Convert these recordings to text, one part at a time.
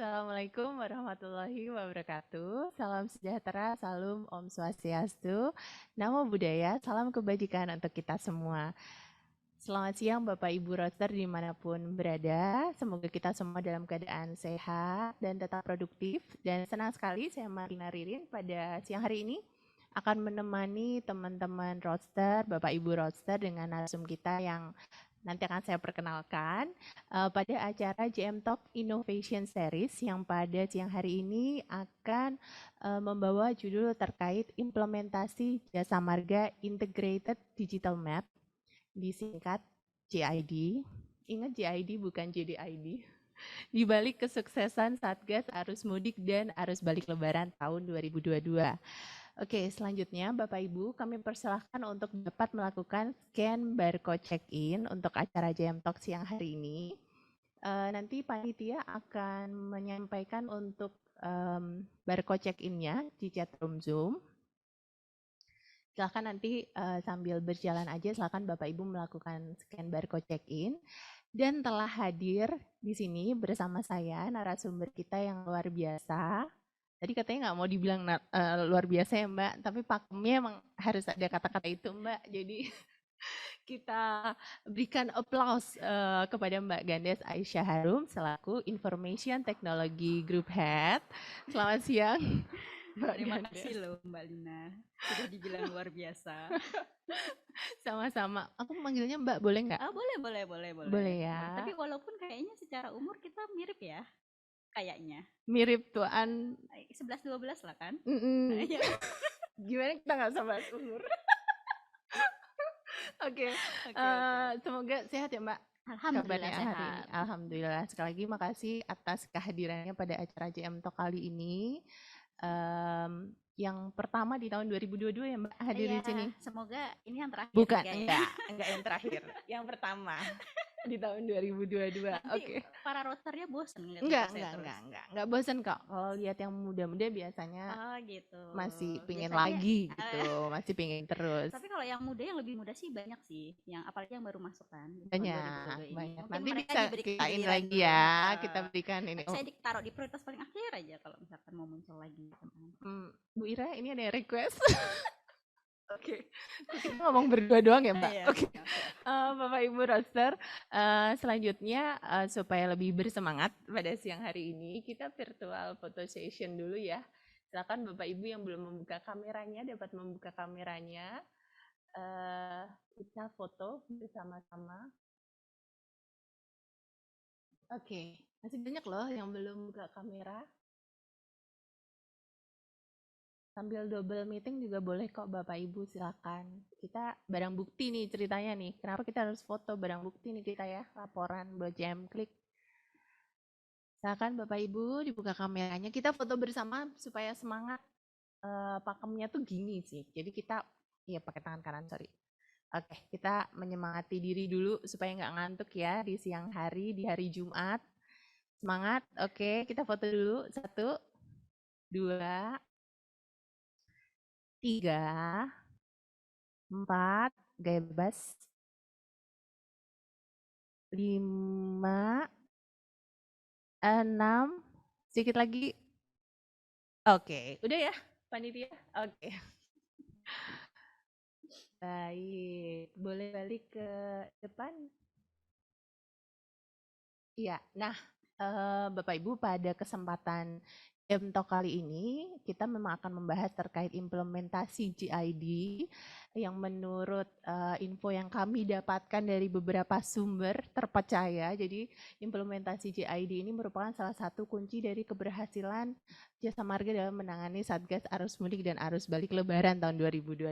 Assalamualaikum warahmatullahi wabarakatuh. Salam sejahtera, salam Om Swastiastu, Namo Buddhaya, salam kebajikan untuk kita semua. Selamat siang Bapak Ibu Roster dimanapun berada. Semoga kita semua dalam keadaan sehat dan tetap produktif. Dan senang sekali saya Marina Ririn pada siang hari ini akan menemani teman-teman roster, Bapak Ibu roster dengan narasum kita yang nanti akan saya perkenalkan pada acara JM Talk Innovation Series yang pada siang hari ini akan membawa judul terkait implementasi Jasa Marga Integrated Digital Map, disingkat JID. Ingat JID bukan JDID. Di balik kesuksesan Satgas Arus Mudik dan Arus Balik Lebaran tahun 2022. Oke, selanjutnya Bapak Ibu kami persilahkan untuk dapat melakukan scan barcode check-in untuk acara JM Talk siang hari ini. Nanti panitia akan menyampaikan untuk barcode check-in-nya di chat room Zoom. Silahkan nanti sambil berjalan aja, silahkan Bapak Ibu melakukan scan barcode check-in. Dan telah hadir di sini bersama saya narasumber kita yang luar biasa. Tadi katanya nggak mau dibilang luar biasa ya Mbak, tapi pakemnya emang harus ada kata-kata itu Mbak. Jadi kita berikan applause kepada Mbak Gandes Aisyah Harum selaku Information Technology Group Head. Selamat siang. Terima kasih loh Mbak Lina, sudah dibilang luar biasa. Sama-sama. Aku manggilnya Mbak, boleh nggak? Boleh. Boleh ya. Tapi walaupun kayaknya secara umur kita mirip ya, kayaknya. Mirip tuan. 11-12 lah kan? Gimana kita nggak sama umur? Oke. Semoga sehat ya Mbak. Alhamdulillah sehat. Alhamdulillah. Sekali lagi makasih atas kehadirannya pada acara JM Talk kali ini. Yang pertama di tahun 2022 ya Mbak hadir di sini. Semoga ini yang terakhir. Bukan, enggak yang terakhir. Yang pertama di tahun 2022. Oke. Para rosternya bosen Enggak bosen kok. Kalau lihat yang muda-muda biasanya gitu. Masih pingin lagi gitu, masih pingin terus. Tapi kalau yang muda, yang lebih muda sih banyak sih, yang apalagi yang baru masuk kan. Banyak. Nanti bisa diberikan lagi ya, kita berikan ini. Saya ditaruh di prioritas paling akhir aja kalau misalkan mau muncul lagi. Bu Ira, ini ada request. Oke. Kita ngomong berdua doang ya Mbak. Oke. Bapak Ibu roster, selanjutnya supaya lebih bersemangat pada siang hari ini, kita virtual photo session dulu ya. Silakan Bapak Ibu yang belum membuka kameranya dapat membuka kameranya. Kita foto bersama-sama. Oke, masih banyak loh yang belum buka kamera. Sambil double meeting juga boleh kok Bapak Ibu, silakan. Kita barang bukti nih ceritanya nih. Kenapa kita harus foto barang bukti nih kita ya, laporan buat JM Klik. Silakan Bapak Ibu dibuka kameranya. Kita foto bersama supaya semangat. Pakemnya tuh gini sih. Jadi kita pakai tangan kanan, sorry. Oke, kita menyemangati diri dulu supaya nggak ngantuk ya di siang hari, di hari Jumat. Semangat. Oke, kita foto dulu. 1, 2, 3, 4, gaya bebas. 5, 6, sedikit lagi. Oke, udah ya panitia? Oke. Baik, boleh balik ke depan? Iya, nah Bapak Ibu pada kesempatan JM Talk kali ini kita memang akan membahas terkait implementasi JID yang menurut info yang kami dapatkan dari beberapa sumber terpercaya. Jadi implementasi JID ini merupakan salah satu kunci dari keberhasilan Jasa Marga dalam menangani Satgas Arus Mudik dan Arus Balik Lebaran tahun 2022.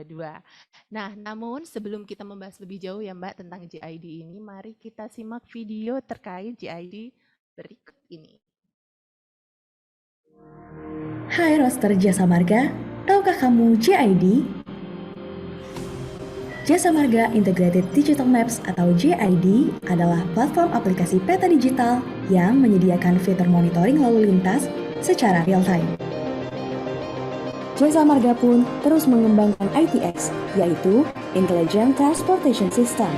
Nah, namun sebelum kita membahas lebih jauh ya Mbak tentang JID ini, mari kita simak video terkait JID berikut ini. Hai roster Jasa Marga, tahukah kamu JID? Jasa Marga Integrated Digital Maps atau JID adalah platform aplikasi peta digital yang menyediakan fitur monitoring lalu lintas secara real-time. Jasa Marga pun terus mengembangkan ITX, yaitu Intelligent Transportation System.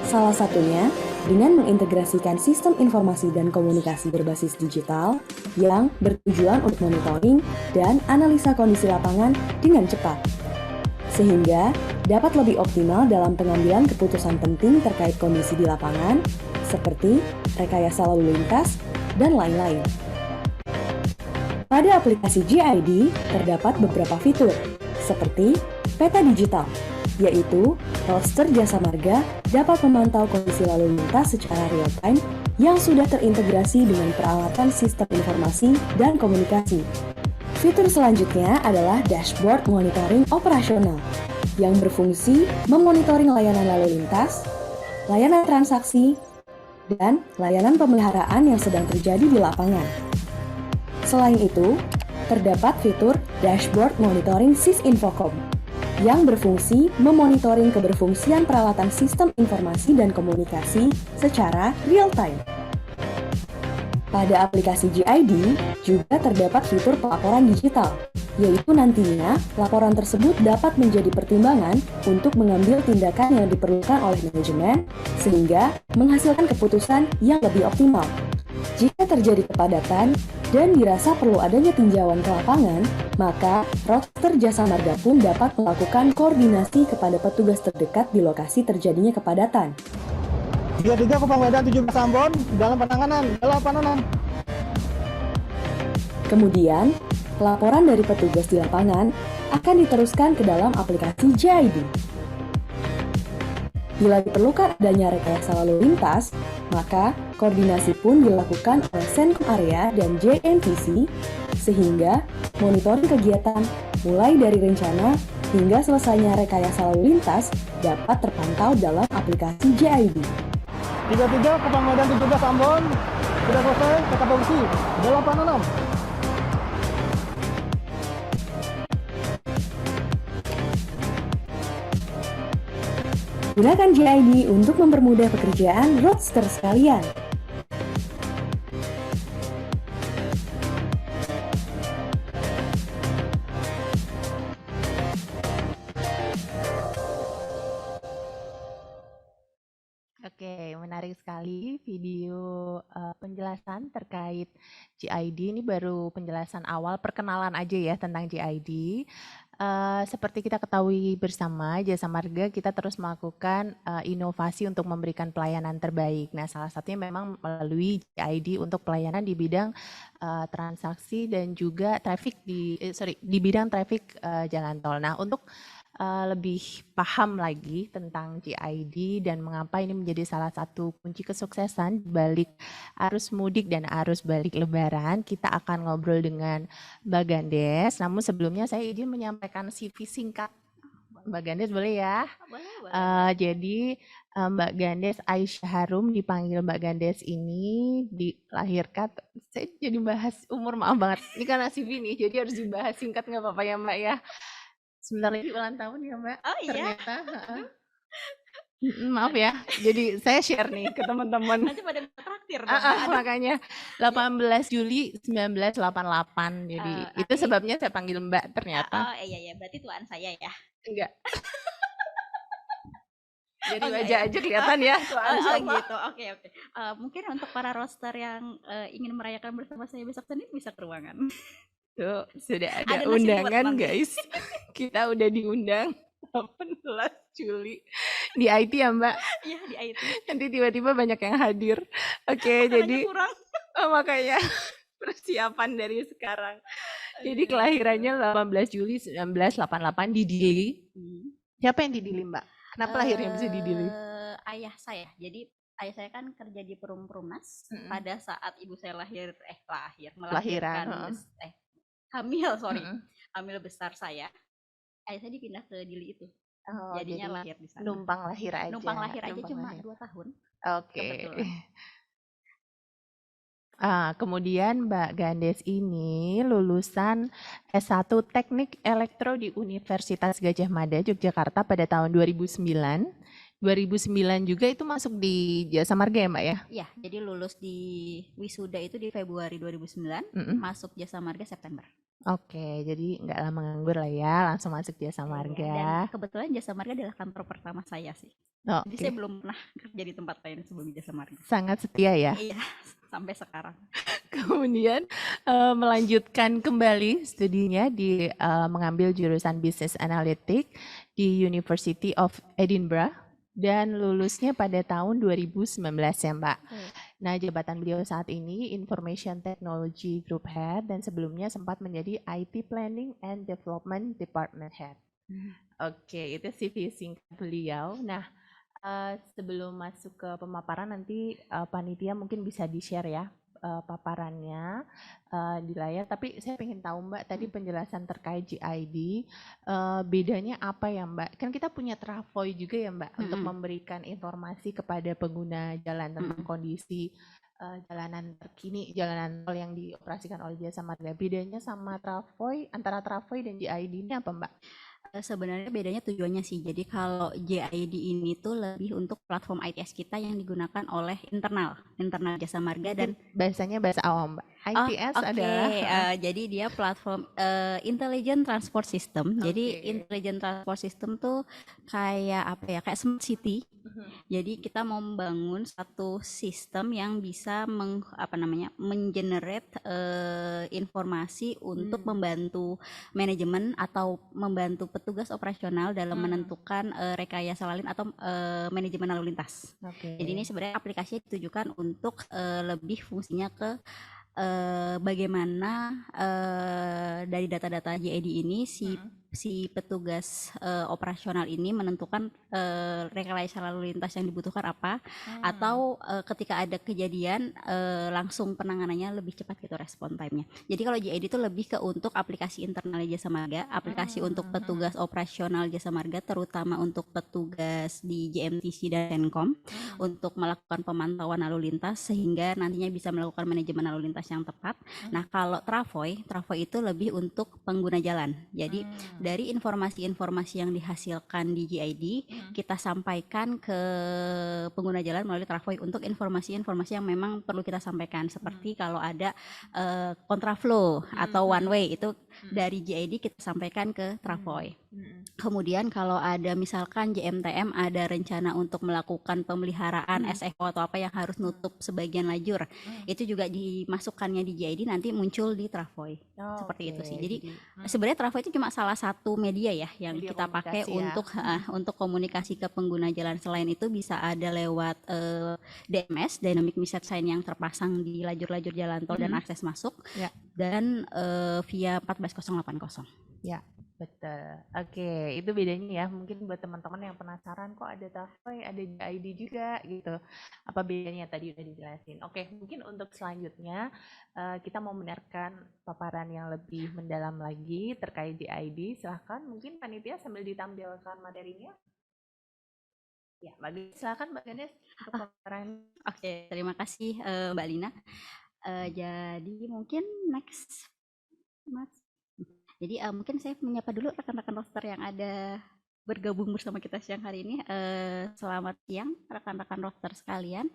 Salah satunya dengan mengintegrasikan sistem informasi dan komunikasi berbasis digital yang bertujuan untuk monitoring dan analisa kondisi lapangan dengan cepat, sehingga dapat lebih optimal dalam pengambilan keputusan penting terkait kondisi di lapangan, seperti rekayasa lalu lintas, dan lain-lain. Pada aplikasi JID terdapat beberapa fitur, seperti peta digital, yaitu roster jasa marga dapat memantau kondisi lalu lintas secara real-time yang sudah terintegrasi dengan peralatan sistem informasi dan komunikasi. Fitur selanjutnya adalah dashboard monitoring operasional, yang berfungsi memonitoring layanan lalu lintas, layanan transaksi, dan layanan pemeliharaan yang sedang terjadi di lapangan. Selain itu, terdapat fitur dashboard monitoring SysInfocom, yang berfungsi memonitoring keberfungsian peralatan sistem informasi dan komunikasi secara real-time. Pada aplikasi JID juga terdapat fitur pelaporan digital, yaitu nantinya laporan tersebut dapat menjadi pertimbangan untuk mengambil tindakan yang diperlukan oleh manajemen sehingga menghasilkan keputusan yang lebih optimal. Jika terjadi kepadatan dan dirasa perlu adanya tinjauan ke lapangan, maka roster jasa marga pun dapat melakukan koordinasi kepada petugas terdekat di lokasi terjadinya kepadatan. 33 Kupang Medan 17 Ambon dalam penanganan 86. Kemudian, laporan dari petugas di lapangan akan diteruskan ke dalam aplikasi JID. Bila diperlukan adanya rekayasa lalu lintas, maka koordinasi pun dilakukan oleh Senkom Area dan JNTC, sehingga monitoring kegiatan mulai dari rencana hingga selesainya rekayasa lalu lintas dapat terpantau dalam aplikasi JID. 33 Kupang Medan 17 Ambon sudah selesai, kita fungsi 86. Gunakan JID untuk mempermudah pekerjaan roadster sekalian. Oke, menarik sekali video penjelasan terkait JID. Ini baru penjelasan awal, perkenalan aja ya tentang JID. Seperti kita ketahui bersama, Jasa Marga kita terus melakukan inovasi untuk memberikan pelayanan terbaik. Nah, salah satunya memang melalui JID untuk pelayanan di bidang transaksi dan juga traffic di bidang traffic jalan tol. Nah, untuk lebih paham lagi tentang JID dan mengapa ini menjadi salah satu kunci kesuksesan balik arus mudik dan arus balik Lebaran, kita akan ngobrol dengan Mbak Gandes. Namun sebelumnya saya izin menyampaikan CV singkat. Mbak Gandes boleh ya? Boleh. Jadi Mbak Gandes Aisyah Harum, dipanggil Mbak Gandes ini dilahirkan, saya jadi bahas umur, maaf banget. Ini karena CV nih, jadi harus dibahas singkat, nggak apa-apa ya Mbak ya? Sebentar lagi ulang tahun ya Mbak, Oh iya? ternyata. Maaf ya, jadi saya share nih ke teman-teman. Nanti pada traktir dong. Makanya 18 Juli 1988, jadi itu sebabnya saya panggil Mbak ternyata. Oh iya, berarti tuan saya ya? Enggak. Jadi wajah aja kelihatan ya tuan siapa. Gitu, oke. Mungkin untuk para roster yang ingin merayakan bersama saya besok Senin bisa ke ruangan. Tuh, sudah ada Ada nasi undangan buat guys. Kita udah diundang 18 Juli di IT ya Mbak. Iya, di IT. Nanti tiba-tiba banyak yang hadir. Oke, Makanannya jadi kurang. makanya persiapan dari sekarang. Jadi kelahirannya 18 Juli 1988 di Dili. Siapa yang di Dili Mbak? Kenapa lahirnya bisa di Dili? Ayah saya. Jadi ayah saya kan kerja di Perumnas pada saat ibu saya melahirkan hamil besar saya. Ayah saya dipindah ke Dili itu. Jadinya lahir di sana. Numpang lahir aja. Cuma 2 tahun. Oke. Kemudian Mbak Gandes ini lulusan S1 Teknik Elektro di Universitas Gadjah Mada, Yogyakarta pada tahun 2009. 2009 juga itu masuk di Jasa Marga ya Mbak ya? Iya, jadi lulus di wisuda itu di Februari 2009, masuk Jasa Marga September. Oke, jadi nggak lama nganggur lah ya, langsung masuk Jasa Iya, dan Marga. kebetulan Jasa Marga adalah kantor pertama saya sih. Jadi saya Oke, belum pernah kerja di tempat lain sebelum Jasa Marga. sangat setia ya. Iya, sampai sekarang. Kemudian melanjutkan kembali studinya di mengambil jurusan Business Analytics di University of Edinburgh dan lulusnya pada tahun 2019 ya Mbak. Nah, jabatan beliau saat ini Information Technology Group Head dan sebelumnya sempat menjadi IT Planning and Development Department Head. Oke, itu CV singkat beliau. Nah, sebelum masuk ke pemaparan nanti panitia mungkin bisa di-share ya paparannya di layar. Tapi saya ingin tahu Mbak tadi penjelasan terkait GID bedanya apa ya Mbak? Kan kita punya Travoy juga ya Mbak untuk memberikan informasi kepada pengguna jalan tentang kondisi jalanan terkini, jalanan tol yang dioperasikan oleh Jasa Marga. Bedanya sama Travoy, antara Travoy dan GID ini apa Mbak? Sebenarnya bedanya tujuannya sih. Jadi kalau JID ini tuh lebih untuk platform ITS kita yang digunakan oleh internal Jasa Marga dan Bahasanya bahasa awam Mbak. ITS oke, adalah jadi dia platform Intelligent Transport System. Jadi Oke. Intelligent Transport System tuh kayak apa ya? Kayak smart city. Jadi kita mau membangun satu sistem yang bisa mengenerate informasi untuk membantu manajemen atau membantu petugas operasional dalam menentukan rekayasa lalu lintas atau manajemen lalu lintas. Oke. Jadi ini sebenarnya aplikasinya ditujukan untuk lebih fungsinya ke bagaimana dari data-data JID ini si petugas operasional ini menentukan rekayasa lalu lintas yang dibutuhkan apa, atau ketika ada kejadian langsung penanganannya lebih cepat gitu respon time-nya. Jadi kalau JID itu lebih ke untuk aplikasi internal Jasa Marga, aplikasi untuk petugas operasional Jasa Marga, terutama untuk petugas di JMTC dan Senkom untuk melakukan pemantauan lalu lintas sehingga nantinya bisa melakukan manajemen lalu lintas yang tepat. Nah, kalau Travoy itu lebih untuk pengguna jalan. Jadi dari informasi-informasi yang dihasilkan di GID kita sampaikan ke pengguna jalan melalui Travoy untuk informasi-informasi yang memang perlu kita sampaikan, seperti kalau ada kontraflow atau one way itu dari GID kita sampaikan ke Travoy. Kemudian kalau ada misalkan JMTM ada rencana untuk melakukan pemeliharaan SFO atau apa yang harus nutup sebagian lajur, itu juga dimasukkannya di JID nanti muncul di Travoy. Seperti itu sih. Jadi sebenarnya Travoy itu cuma salah satu media ya yang Media kita pakai komunikasi ya. untuk komunikasi ke pengguna jalan. Selain itu bisa ada lewat DMS, Dynamic Message Sign, yang terpasang di lajur-lajur jalan tol dan akses masuk, dan via 14080. Ya, betul. Oke, itu bedanya ya. Mungkin buat teman-teman yang penasaran kok ada Travoy, ada GID juga gitu. Apa bedanya tadi udah dijelasin. Oke, mungkin untuk selanjutnya kita mau mendengarkan paparan yang lebih mendalam lagi terkait GID. Silahkan mungkin panitia sambil ditampilkan materinya. Ya, silakan Mbak Ganes untuk paparan. Oke, terima kasih Mbak Lina. Jadi mungkin next, Mas. Jadi mungkin saya menyapa dulu rekan-rekan roster yang ada bergabung bersama kita siang hari ini. Selamat siang rekan-rekan roster sekalian.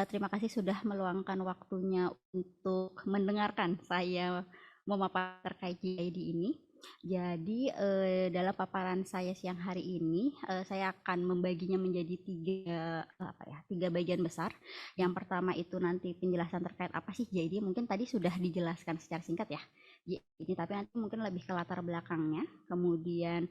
Terima kasih sudah meluangkan waktunya untuk mendengarkan saya memaparkan terkait GID ini. Jadi dalam paparan saya siang hari ini saya akan membaginya menjadi tiga bagian besar. Yang pertama itu nanti penjelasan terkait apa sih GID. Mungkin tadi sudah dijelaskan secara singkat ya GID, tapi nanti mungkin lebih ke latar belakangnya, kemudian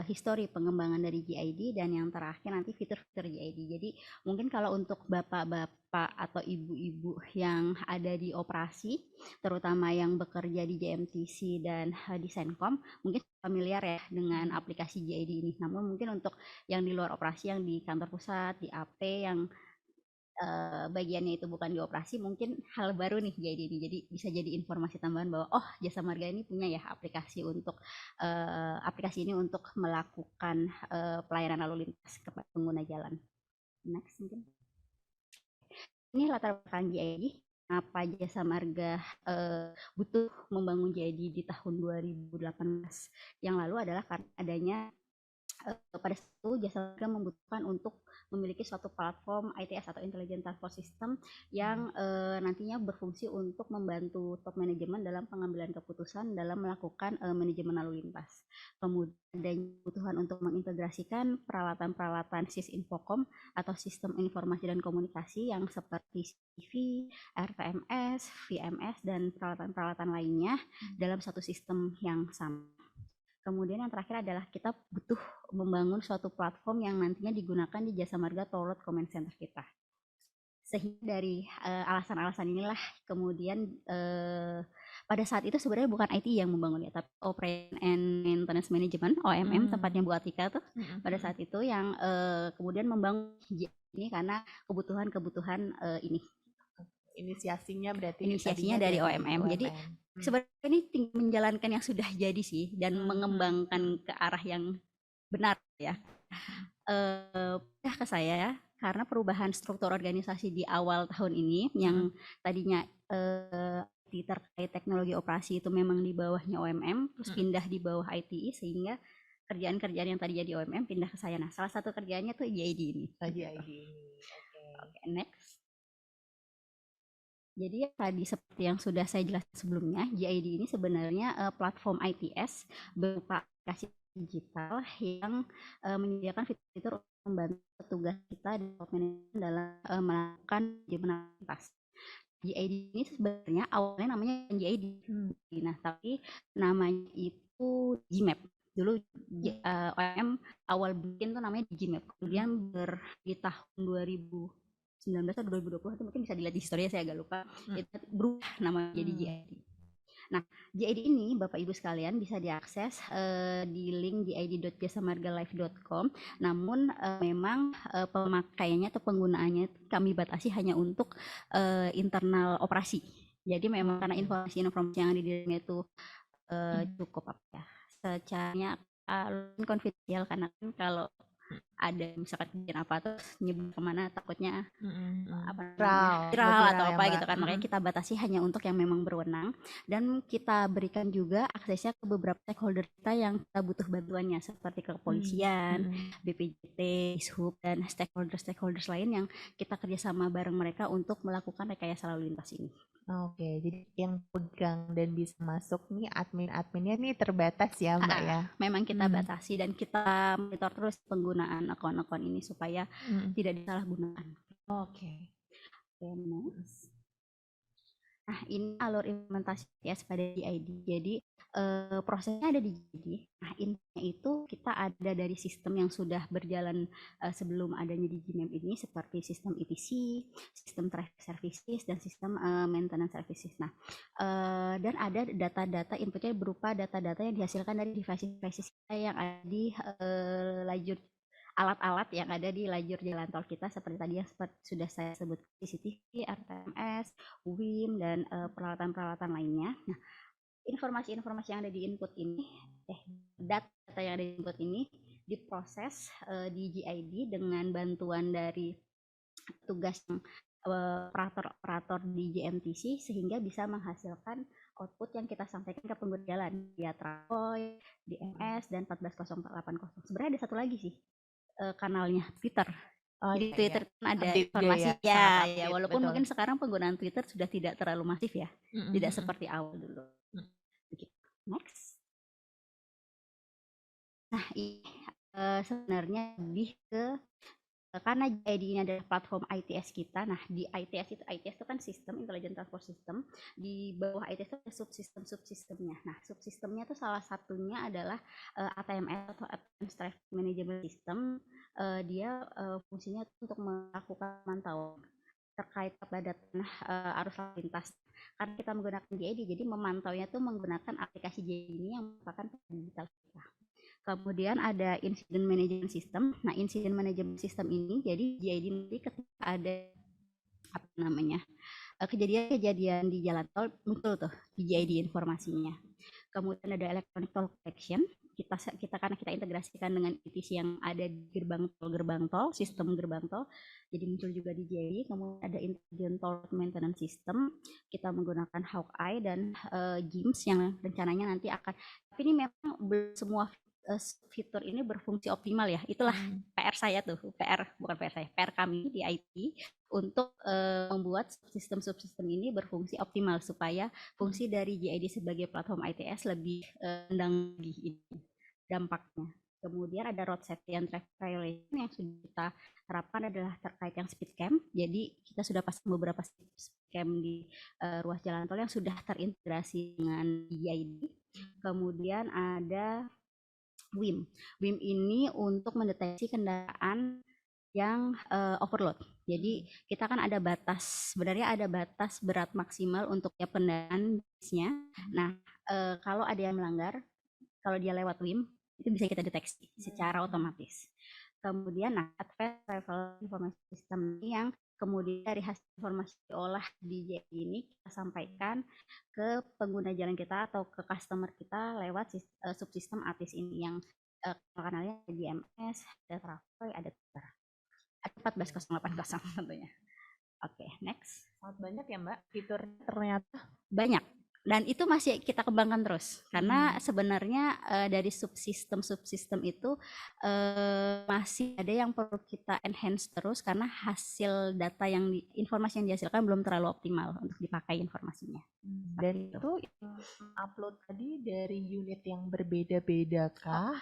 histori pengembangan dari GID, dan yang terakhir nanti fitur-fitur GID. Jadi mungkin kalau untuk bapak-bapak atau ibu-ibu yang ada di operasi, terutama yang bekerja di JMTC dan di Senkom, mungkin familiar ya dengan aplikasi GID ini. Namun mungkin untuk yang di luar operasi, yang di kantor pusat, di AP, yang bagiannya itu bukan di operasi, mungkin hal baru nih GID ini. Jadi bisa jadi informasi tambahan bahwa oh, Jasa Marga ini punya ya aplikasi ini untuk melakukan pelayanan lalu lintas kepada pengguna jalan. Next mungkin. Ini latar belakang GID. Apa Jasa Marga butuh membangun GID di tahun 2018 yang lalu adalah karena adanya pada saat itu Jasa Marga membutuhkan untuk memiliki suatu platform ITS atau Intelligent Transport System yang nantinya berfungsi untuk membantu top manajemen dalam pengambilan keputusan dalam melakukan manajemen lalu lintas. Kemudian adanya kebutuhan untuk mengintegrasikan peralatan-peralatan SIS-Infocom atau sistem informasi dan komunikasi yang seperti CV, RTMS, VMS, dan peralatan-peralatan lainnya dalam satu sistem yang sama. Kemudian yang terakhir adalah kita butuh membangun suatu platform yang nantinya digunakan di Jasa Marga Toll Road Command Center kita. Sehingga dari alasan-alasan inilah kemudian pada saat itu sebenarnya bukan IT yang membangunnya, tapi Operation and Maintenance Management (OMM) tempatnya Bu Atika tuh pada saat itu yang kemudian membangun ini karena kebutuhan ini. Inisiasinya berarti Inisiasinya dari OMM. Jadi sebenarnya ini tinggal menjalankan yang sudah jadi sih dan mengembangkan ke arah yang benar ya. Ke saya karena perubahan struktur organisasi di awal tahun ini yang tadinya terkait teknologi operasi itu memang di bawahnya OMM terus pindah di bawah ITI sehingga kerjaan-kerjaan yang tadinya di OMM pindah ke saya. Nah, salah satu kerjaannya tuh JID ini. JID ini. Oke, next. Jadi tadi seperti yang sudah saya jelaskan sebelumnya, JID ini sebenarnya platform ITS berupa aplikasi digital yang menyediakan fitur-fitur untuk membantu petugas kita dalam melakukan manajemen lintas. JID ini sebenarnya awalnya namanya JID, nah tapi namanya itu GMAP. Dulu OMM awal bikin tuh namanya GMAP, kemudian di tahun 2019 atau 2020 itu mungkin bisa dilihat di historinya, saya agak lupa, itu berubah nama jadi JID. Nah, JID ini Bapak Ibu sekalian bisa diakses di link jid.jasamargalive.com. Namun memang pemakaiannya atau penggunaannya kami batasi hanya untuk internal operasi. Jadi memang karena informasi-informasi yang ada di dalamnya itu cukup secaranya konfidensial, karena kan kalau ada misalkan kejadian apa terus nyebar kemana takutnya viral atau apa gitu kan, makanya kita batasi hanya untuk yang memang berwenang dan kita berikan juga aksesnya ke beberapa stakeholder kita yang kita butuh bantuannya seperti kepolisian, BPJT, Dishub, dan stakeholders lain yang kita kerjasama bareng mereka untuk melakukan rekayasa lalu lintas ini. Oke, jadi yang pegang dan bisa masuk nih admin-adminnya nih terbatas ya Mbak ya? Memang kita batasi dan kita monitor terus penggunaan akun-akun ini supaya tidak disalahgunakan. Oke. Nah, ini alur implementasi pada JID. Jadi prosesnya ada di JID. Nah, intinya itu kita ada dari sistem yang sudah berjalan sebelum adanya di GMAP ini seperti sistem ETC, sistem traffic services, dan sistem maintenance services. Nah, dan ada data-data inputnya berupa data-data yang dihasilkan dari device-device kita yang ada di lajur alat-alat yang ada di lajur jalan tol kita seperti tadi yang sudah saya sebut, CCTV, RTMS, WIM, dan peralatan-peralatan lainnya. Nah, informasi-informasi yang ada di input ini, data yang ada di input ini diproses di JID dengan bantuan dari tugas operator di JMTC sehingga bisa menghasilkan output yang kita sampaikan ke pengguna jalan via Trakoy, DMS, dan 140480. Sebenarnya ada satu lagi sih, kanalnya Twitter. Jadi Twitter kan ada informasi ya, walaupun mungkin sekarang penggunaan Twitter sudah tidak terlalu masif ya, tidak seperti awal dulu. Next. Nah, ini sebenarnya lebih ke karena JID ini adalah platform ITS kita. Nah, di ITS itu kan sistem Intelligent Transport System. Di bawah ITS itu ada subsistemnya. Nah, subsistemnya itu salah satunya adalah ATMS atau Advanced Traffic Management System. Dia fungsinya untuk melakukan pemantauan terkait kepadatan arus lalu lintas. Karena kita menggunakan JID, jadi memantaunya itu menggunakan aplikasi JID ini yang merupakan digital kita. Kemudian ada Incident Management System. Nah, Incident Management System ini jadi JID nanti ketika ada kejadian di jalan tol muncul tuh di JID informasinya. Kemudian ada Electronic Toll Collection. Kita karena kita integrasikan dengan ETC yang ada di gerbang tol, sistem gerbang tol, jadi muncul juga di JID. Kemudian ada Intelligent Toll Maintenance System. Kita menggunakan Hawkeye dan GIMS yang rencananya nanti akan, tapi ini memang belum semua fitur ini berfungsi optimal ya. Itulah PR saya tuh, PR kami di IT untuk membuat subsistem ini berfungsi optimal supaya fungsi dari JID sebagai platform ITS lebih rendang lagi dampaknya. Kemudian ada road safety and traffic violation yang sudah kita terapkan adalah terkait yang speed cam. Jadi kita sudah pasang beberapa speed cam di ruas jalan tol yang sudah terintegrasi dengan JID. Kemudian ada WIM. WIM ini untuk mendeteksi kendaraan yang overload. Jadi kita kan ada batas, sebenarnya ada batas berat maksimal untuk tiap kendaraan bisnya. Nah, kalau ada yang melanggar, kalau dia lewat WIM, itu bisa kita deteksi secara otomatis. Kemudian Advanced Travel Information System yang kemudian dari hasil informasi diolah di JID ini kita sampaikan ke pengguna jalan kita atau ke customer kita lewat subsistem ATIS ini yang kanalnya ada DMS, ada Travoy, ada Twitter. Ada 14080 tentunya. Oke, next. Sangat banyak ya Mbak fitur ternyata. Banyak. Dan itu masih kita kembangkan terus karena sebenarnya dari subsistem itu masih ada yang perlu kita enhance terus karena hasil data informasi yang dihasilkan belum terlalu optimal untuk dipakai informasinya. Dan itu upload tadi dari unit yang berbeda-beda kah?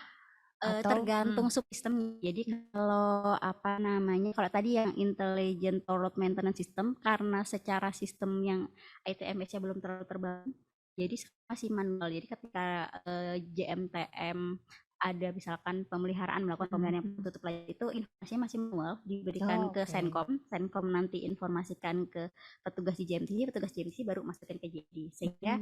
Tergantung subsistem. Jadi kalau kalau tadi yang intelligent toll road maintenance system karena secara sistem yang ITMS-nya belum terlalu terbangun, jadi masih manual. Jadi ketika JMTM ada misalkan melakukan pemeliharaan yang tutup layar itu informasinya masih manual diberikan ke Senkom nanti informasikan ke petugas di JMTC, petugas JMTC baru masukin ke JID sehingga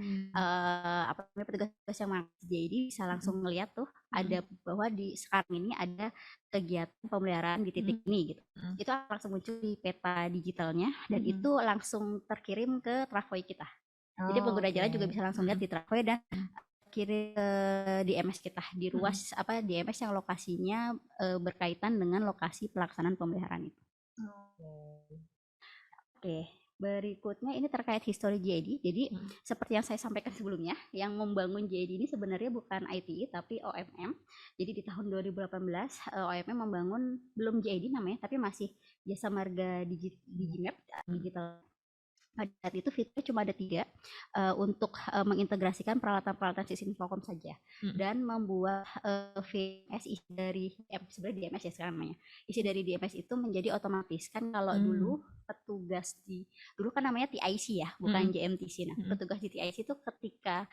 petugas yang masuk JID bisa langsung ngeliat tuh ada bahwa di sekarang ini ada kegiatan pemeliharaan di titik ini gitu. Itu langsung muncul di peta digitalnya dan itu langsung terkirim ke Travoy kita. Jadi pengguna jalan juga bisa langsung lihat di Travoy dan kirim ke DMS kita di ruas DMS yang lokasinya berkaitan dengan lokasi pelaksanaan pemeliharaan itu. Oke, berikutnya ini terkait histori JID. Jadi seperti yang saya sampaikan sebelumnya, yang membangun JID ini sebenarnya bukan ITI tapi OMM. Jadi di tahun 2018 OMM membangun belum JID namanya tapi masih Jasa Marga Digimap digital. Pada saat itu fiturnya cuma ada 3 untuk mengintegrasikan peralatan-peralatan sistem Infocom saja dan membuat VMS isi dari sebenarnya DMS ya sekarang namanya. Isi dari DMS itu menjadi otomatis kan kalau dulu petugas dulu kan namanya TIC ya bukan JMTC. Nah petugas di TIC itu ketika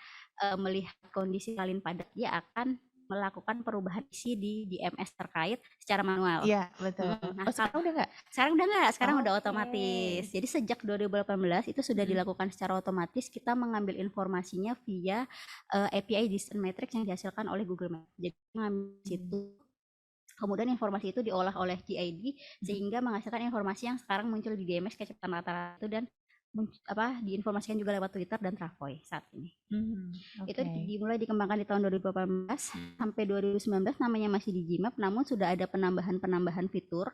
melihat kondisi salin padat dia akan melakukan perubahan isi di DMS terkait secara manual. Iya, betul. Nah, sekarang udah nggak? Sekarang udah otomatis. Jadi sejak 2018 itu sudah dilakukan secara otomatis. Kita mengambil informasinya via API Distance Matrix yang dihasilkan oleh Google Maps. Jadi mengambil situ, kemudian informasi itu diolah oleh JID sehingga menghasilkan informasi yang sekarang muncul di DMS kecepatan rata-rata itu dan diinformasikan juga lewat Twitter dan Travoy saat ini. Itu dimulai dikembangkan di tahun 2018 sampai 2019 namanya masih di Gmap, namun sudah ada penambahan fitur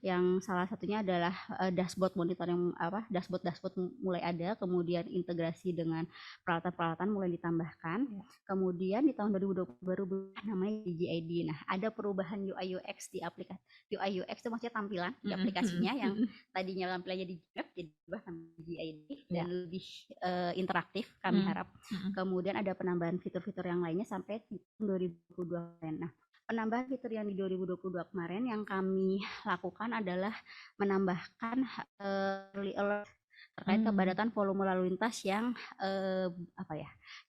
yang salah satunya adalah dashboard monitoring dashboard mulai ada, kemudian integrasi dengan peralatan-peralatan mulai ditambahkan. Kemudian di tahun 2020 baru namanya JID. Nah, ada perubahan UI UX di aplikasi. UI UX itu maksudnya tampilan di aplikasinya yang tadinya tampilannya di Gmap jadi berubah namanya JID dan lebih interaktif kami harap. Kemudian ada penambahan fitur-fitur yang lainnya sampai 2022 kemarin. Nah, penambahan fitur yang di 2022 kemarin yang kami lakukan adalah menambahkan early alert terkait kepadatan volume lalu lintas yang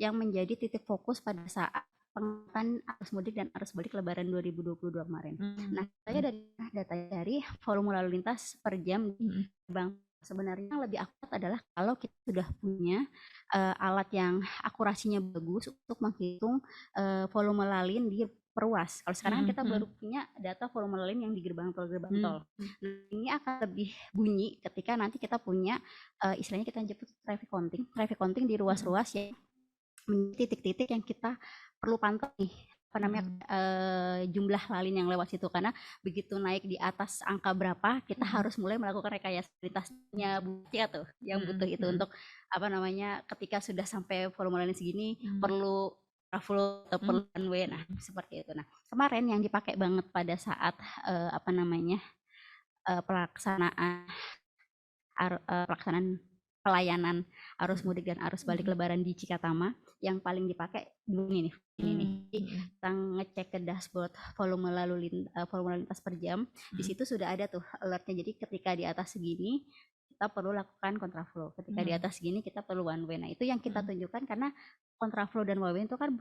yang menjadi titik fokus pada saat pengaturan arus mudik dan arus balik Lebaran 2022 kemarin. Nah, saya data dari volume lalu lintas per jam di gerbang. Sebenarnya yang lebih akurat adalah kalau kita sudah punya alat yang akurasinya bagus untuk menghitung volume lalin di perwas. Kalau sekarang kita baru punya data volume lalin yang di gerbang tol. Nah, ini akan lebih bunyi ketika nanti kita punya istilahnya kita nyebut traffic counting di ruas-ruas yang titik-titik yang kita perlu pantau nih jumlah lalin yang lewat situ, karena begitu naik di atas angka berapa kita harus mulai melakukan rekayasa lintasnya tuh yang butuh itu untuk ketika sudah sampai volume lalin segini perlu kontraflow atau perlu one way. Nah, seperti itu. Nah, kemarin yang dipakai banget pada saat pelaksanaan pelayanan arus mudik dan arus balik lebaran di Cikatama, yang paling dipakai ini nih. Kita ngecek ke dashboard volume lalu lintas per jam. Di situ sudah ada tuh alertnya. Jadi ketika di atas segini kita perlu lakukan kontraflow. Ketika di atas segini kita perlu one way. Nah, itu yang kita tunjukkan karena kontraflow dan one way itu kan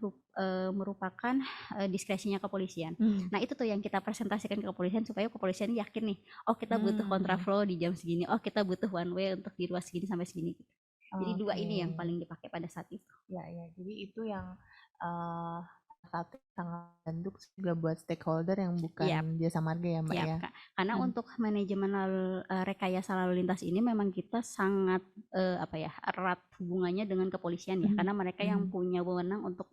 merupakan diskresinya kepolisian. Nah, itu tuh yang kita presentasikan ke kepolisian supaya kepolisian yakin nih, oh kita butuh kontraflow di jam segini, oh kita butuh one way untuk di ruas segini sampai segini. Jadi dua ini yang paling dipakai pada saat itu. Ya, jadi itu yang satu sangat bentuk juga buat stakeholder yang bukan jasa marga ya Mbak ya. Karena untuk manajemen rekayasa lalu lintas ini memang kita sangat erat hubungannya dengan kepolisian ya, karena mereka yang punya wewenang untuk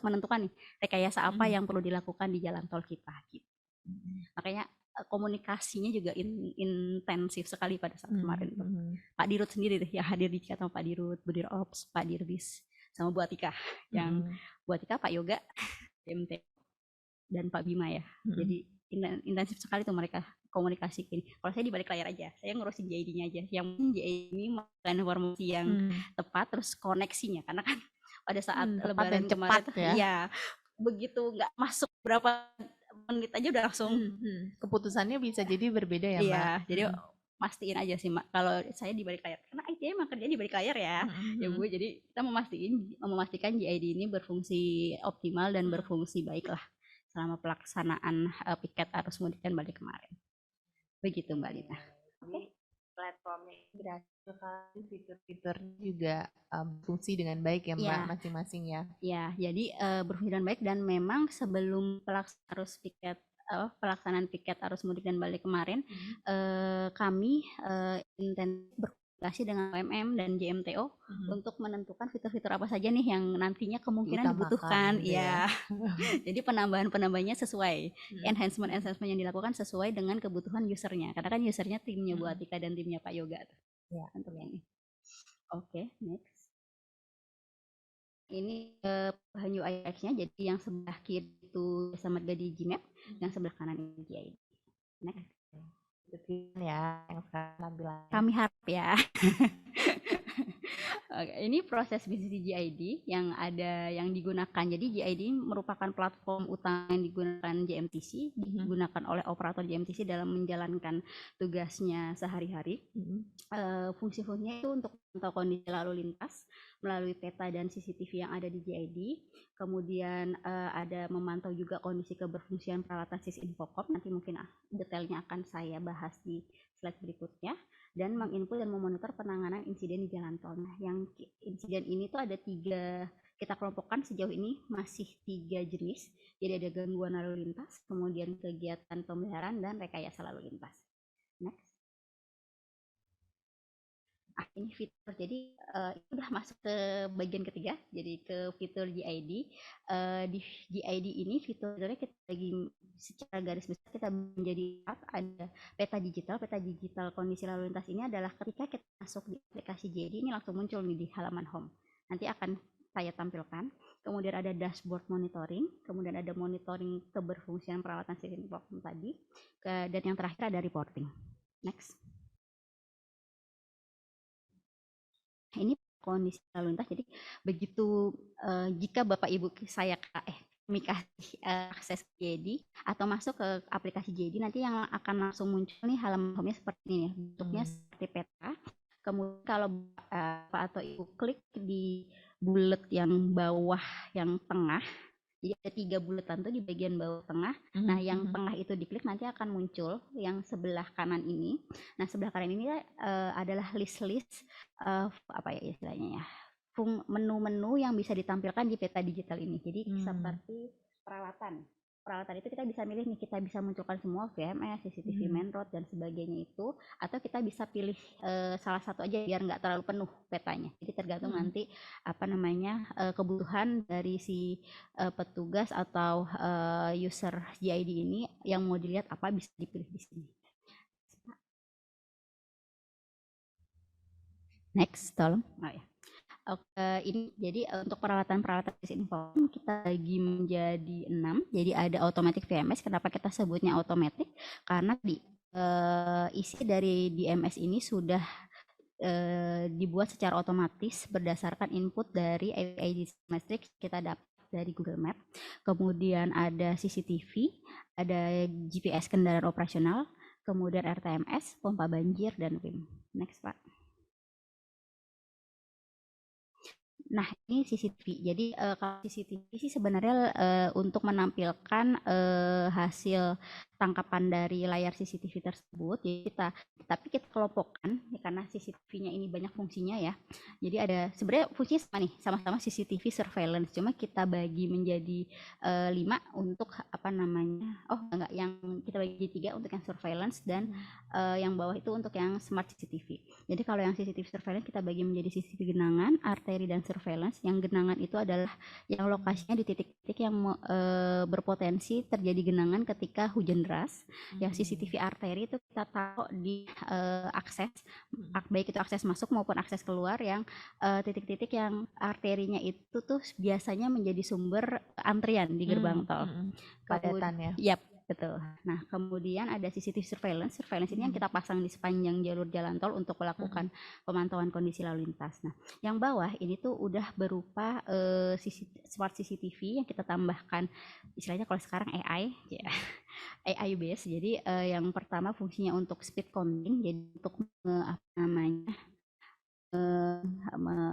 menentukan nih rekayasa apa yang perlu dilakukan di jalan tol kita gitu. Makanya komunikasinya juga intensif sekali pada saat kemarin tuh. Pak Dirut sendiri deh yang hadir di chat sama Pak Dirut, Budir Ops, Pak Dirbis, sama Bu Atika, yang Bu Atika, Pak Yoga, GMT, dan Pak Bima ya. Jadi intensif sekali tuh mereka komunikasi ini. Kalau saya di balik layar aja, saya ngurusin JID-nya aja. Yang JID ini melakukan informasi yang tepat, terus koneksinya, karena kan pada saat lebaran kemarin ya begitu nggak masuk berapa menit aja udah langsung keputusannya bisa jadi berbeda ya Mbak. Iya, jadi mastiin aja sih Mbak, kalau saya di balik layar, karena IT emang kerja di balik layar ya, ya Bu. Jadi kita memastikan JID ini berfungsi optimal dan berfungsi baik lah selama pelaksanaan piket arus mudik dan balik kemarin. Begitu Mbak Lina. Oke. Platformnya berhasil sekali, fitur-fitur juga fungsi dengan baik ya Mbak masing-masing ya. Ya, jadi berfungsi dengan baik, dan memang sebelum pelaksanaan piket arus mudik dan balik kemarin, kami intensif berkomunikasi dengan OMM dan JMTO untuk menentukan fitur-fitur apa saja nih yang nantinya kemungkinan dibutuhkan. Ya. Jadi penambahannya sesuai, enhancement yang dilakukan sesuai dengan kebutuhan usernya. Karena kan usernya timnya Bu Atika dan timnya Pak Yoga tuh. Ya, untuk ini. Oke, next. Ini new UX-nya, jadi yang sebelah kiri itu jasa marga di Gmap, yang sebelah kanan ini JID. Next. Ya, yang sekarang tampilan. Kami harap ya. Oke, ini proses bisnis di JID yang digunakan. Jadi JID merupakan platform utama yang digunakan JMTC, digunakan oleh operator JMTC dalam menjalankan tugasnya sehari-hari. Fungsi-fungsinya itu untuk memantau kondisi lalu lintas melalui peta dan CCTV yang ada di JID. Kemudian ada memantau juga kondisi keberfungsian peralatan SIS-Infocom. Nanti mungkin detailnya akan saya bahas di slide berikutnya. Dan menginput dan memonitor penanganan insiden di jalan tol. Nah, yang insiden ini tuh ada 3, kita kelompokkan sejauh ini masih 3 jenis. Jadi ada gangguan lalu lintas, kemudian kegiatan pemeliharaan, dan rekayasa lalu lintas. Next. Ini fitur, jadi udah masuk ke bagian ketiga, jadi ke fitur JID. Di JID ini fiturnya kita lagi secara garis besar kita menjadi ada peta digital kondisi lalu lintas. Ini adalah ketika kita masuk di aplikasi JID ini langsung muncul nih di halaman home. Nanti akan saya tampilkan. Kemudian ada dashboard monitoring, kemudian ada monitoring keberfungsian peralatan SIS-Infocom tadi, dan yang terakhir ada reporting. Next. Ini kondisi lalu lintas. Jadi begitu jika Bapak Ibu saya kami kasih akses ke JID atau masuk ke aplikasi JID, nanti yang akan langsung muncul nih halaman home-nya seperti ini, bentuknya seperti peta. Kemudian kalau Bapak atau Ibu klik di bulat yang bawah yang tengah, jadi ada 3 buletan tuh di bagian bawah tengah. Nah, yang tengah itu diklik nanti akan muncul yang sebelah kanan ini. Nah, sebelah kanan ini adalah list-list apa ya istilahnya ya, menu-menu yang bisa ditampilkan di peta digital ini. Jadi seperti peralatan itu kita bisa milih nih, kita bisa munculkan semua VMS, CCTV main road dan sebagainya itu, atau kita bisa pilih salah satu aja biar nggak terlalu penuh petanya. Jadi tergantung nanti kebutuhan dari si petugas atau user JID ini yang mau dilihat apa, bisa dipilih di sini. Next, tolong. Oh, ya. Ini jadi untuk peralatan-peralatan disinfo kita bagi menjadi 6. Jadi ada automatic VMS. Kenapa kita sebutnya automatic? Karena isi dari DMS ini sudah dibuat secara otomatis berdasarkan input dari ID Matrix kita dapat dari Google Map. Kemudian ada CCTV, ada GPS kendaraan operasional, kemudian RTMS, pompa banjir, dan WIM. Next, Pak. Nah, ini CCTV. Jadi kalau CCTV sih sebenarnya untuk menampilkan hasil tangkapan dari layar CCTV tersebut. Jadi tapi kita kelompokkan ya, karena CCTV-nya ini banyak fungsinya ya. Jadi ada sebenarnya fungsinya sama nih, sama-sama CCTV surveillance. Cuma kita bagi menjadi 5 untuk apa namanya? Oh, enggak, yang kita bagi 3 untuk yang surveillance dan yang bawah itu untuk yang smart CCTV. Jadi kalau yang CCTV surveillance kita bagi menjadi CCTV genangan, arteri, dan surveillance. Yang genangan itu adalah yang lokasinya di titik-titik yang berpotensi terjadi genangan ketika hujan deras. Yang CCTV arteri itu kita taruh di akses, baik itu akses masuk maupun akses keluar, yang titik-titik yang arterinya itu tuh biasanya menjadi sumber antrian di gerbang tol. Padatan ya. Yap. Betul. Nah, kemudian ada CCTV surveillance. Surveillance ini yang kita pasang di sepanjang jalur jalan tol untuk melakukan pemantauan kondisi lalu lintas. Nah, yang bawah ini tuh udah berupa smart CCTV yang kita tambahkan, istilahnya kalau sekarang AI, ya. AI base. Jadi yang pertama fungsinya untuk speed counting, jadi untuk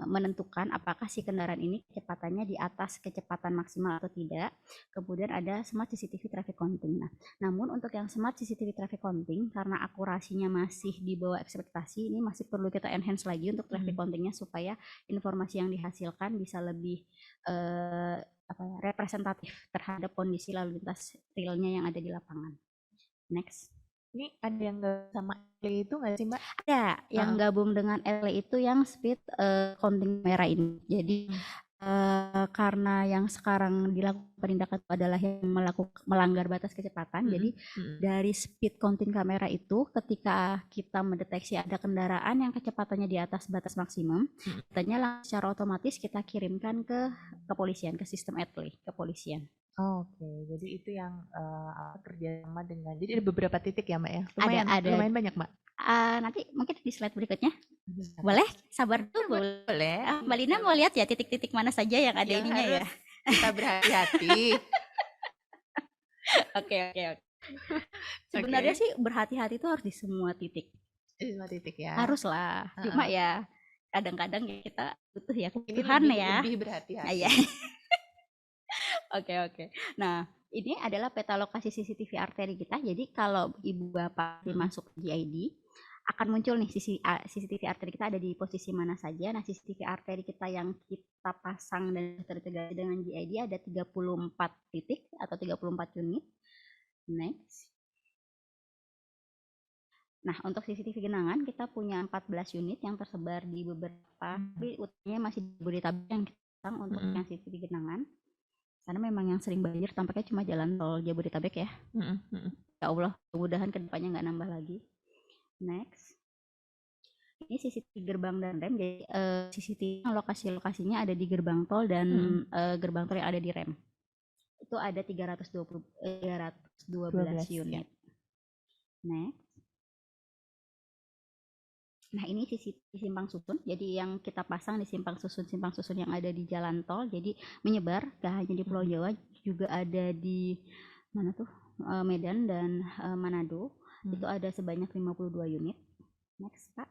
menentukan apakah si kendaraan ini kecepatannya di atas kecepatan maksimal atau tidak. Kemudian ada smart CCTV traffic counting. Nah, namun untuk yang smart CCTV traffic counting, karena akurasinya masih di bawah ekspektasi, ini masih perlu kita enhance lagi untuk traffic countingnya supaya informasi yang dihasilkan bisa lebih representatif terhadap kondisi lalu lintas realnya yang ada di lapangan. Next. Ini ada yang gak sama LE itu nggak sih, Mbak? Ada yang gabung dengan LE itu yang speed counting kamera ini. Jadi karena yang sekarang dilakukan penindakan adalah yang melanggar batas kecepatan. Jadi dari speed counting kamera itu, ketika kita mendeteksi ada kendaraan yang kecepatannya di atas batas maksimum, katanya secara otomatis kita kirimkan ke kepolisian, ke sistem ETLI kepolisian. Oke, jadi itu yang kerjasama dengan, jadi ada beberapa titik ya, Mbak ya? Lumayan banyak, Mbak. Nanti mungkin di slide berikutnya. Boleh? Sabar dulu. Boleh. Mbak Lina mau lihat ya titik-titik mana saja yang ada ininya ya? Kita berhati-hati. Oke. Sebenarnya sih berhati-hati itu harus di semua titik. Di semua titik ya? Haruslah. Cuma ya kadang-kadang kita butuh ya kebutuhan ya. Lebih berhati-hati. Iya. Oke. Nah, ini adalah peta lokasi CCTV arteri kita. Jadi kalau Ibu Bapak masuk GID, akan muncul nih CCTV arteri kita ada di posisi mana saja. Nah, CCTV arteri kita yang kita pasang dan terintegrasi dengan GID ada 34 titik atau 34 unit. Next. Nah, untuk CCTV genangan kita punya 14 unit yang tersebar di beberapa, tapi utamanya masih di Jabodetabek yang kita pasang untuk yang CCTV genangan. Karena memang yang sering banjir tampaknya cuma jalan tol Jabodetabek ya. Ya Allah, mudah-mudahan kedepannya nggak nambah lagi. Next. Ini CCTV gerbang dan rem. Jadi CCTV lokasi-lokasinya ada di gerbang tol dan gerbang tol yang ada di rem. Itu ada 312 unit. Next. Nah, ini CCTV simpang susun. Jadi yang kita pasang di simpang susun yang ada di jalan tol. Jadi menyebar, gak hanya di Pulau Jawa, juga ada di mana tuh Medan dan Manado. Itu ada sebanyak 52 unit. Next, Pak.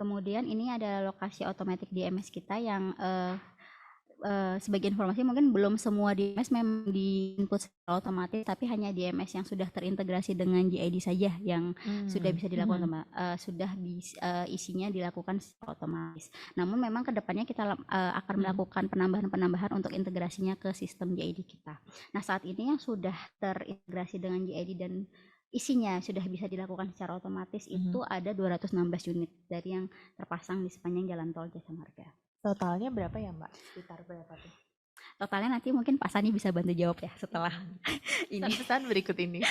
Kemudian ini ada lokasi otomatis DMS kita yang sebagai informasi mungkin belum semua DMS memang di input secara otomatis, tapi hanya DMS yang sudah terintegrasi dengan GID saja yang sudah bisa dilakukan isinya dilakukan secara otomatis. Namun memang kedepannya kita akan melakukan penambahan untuk integrasinya ke sistem GID kita. Nah, saat ini yang sudah terintegrasi dengan GID dan isinya sudah bisa dilakukan secara otomatis itu ada 216 unit dari yang terpasang di sepanjang jalan tol Jasa Marga. Totalnya berapa ya, Mbak? Sekitar berapa tuh? Totalnya nanti mungkin Pak Sani bisa bantu jawab ya setelah ini. Pesan berikut ini.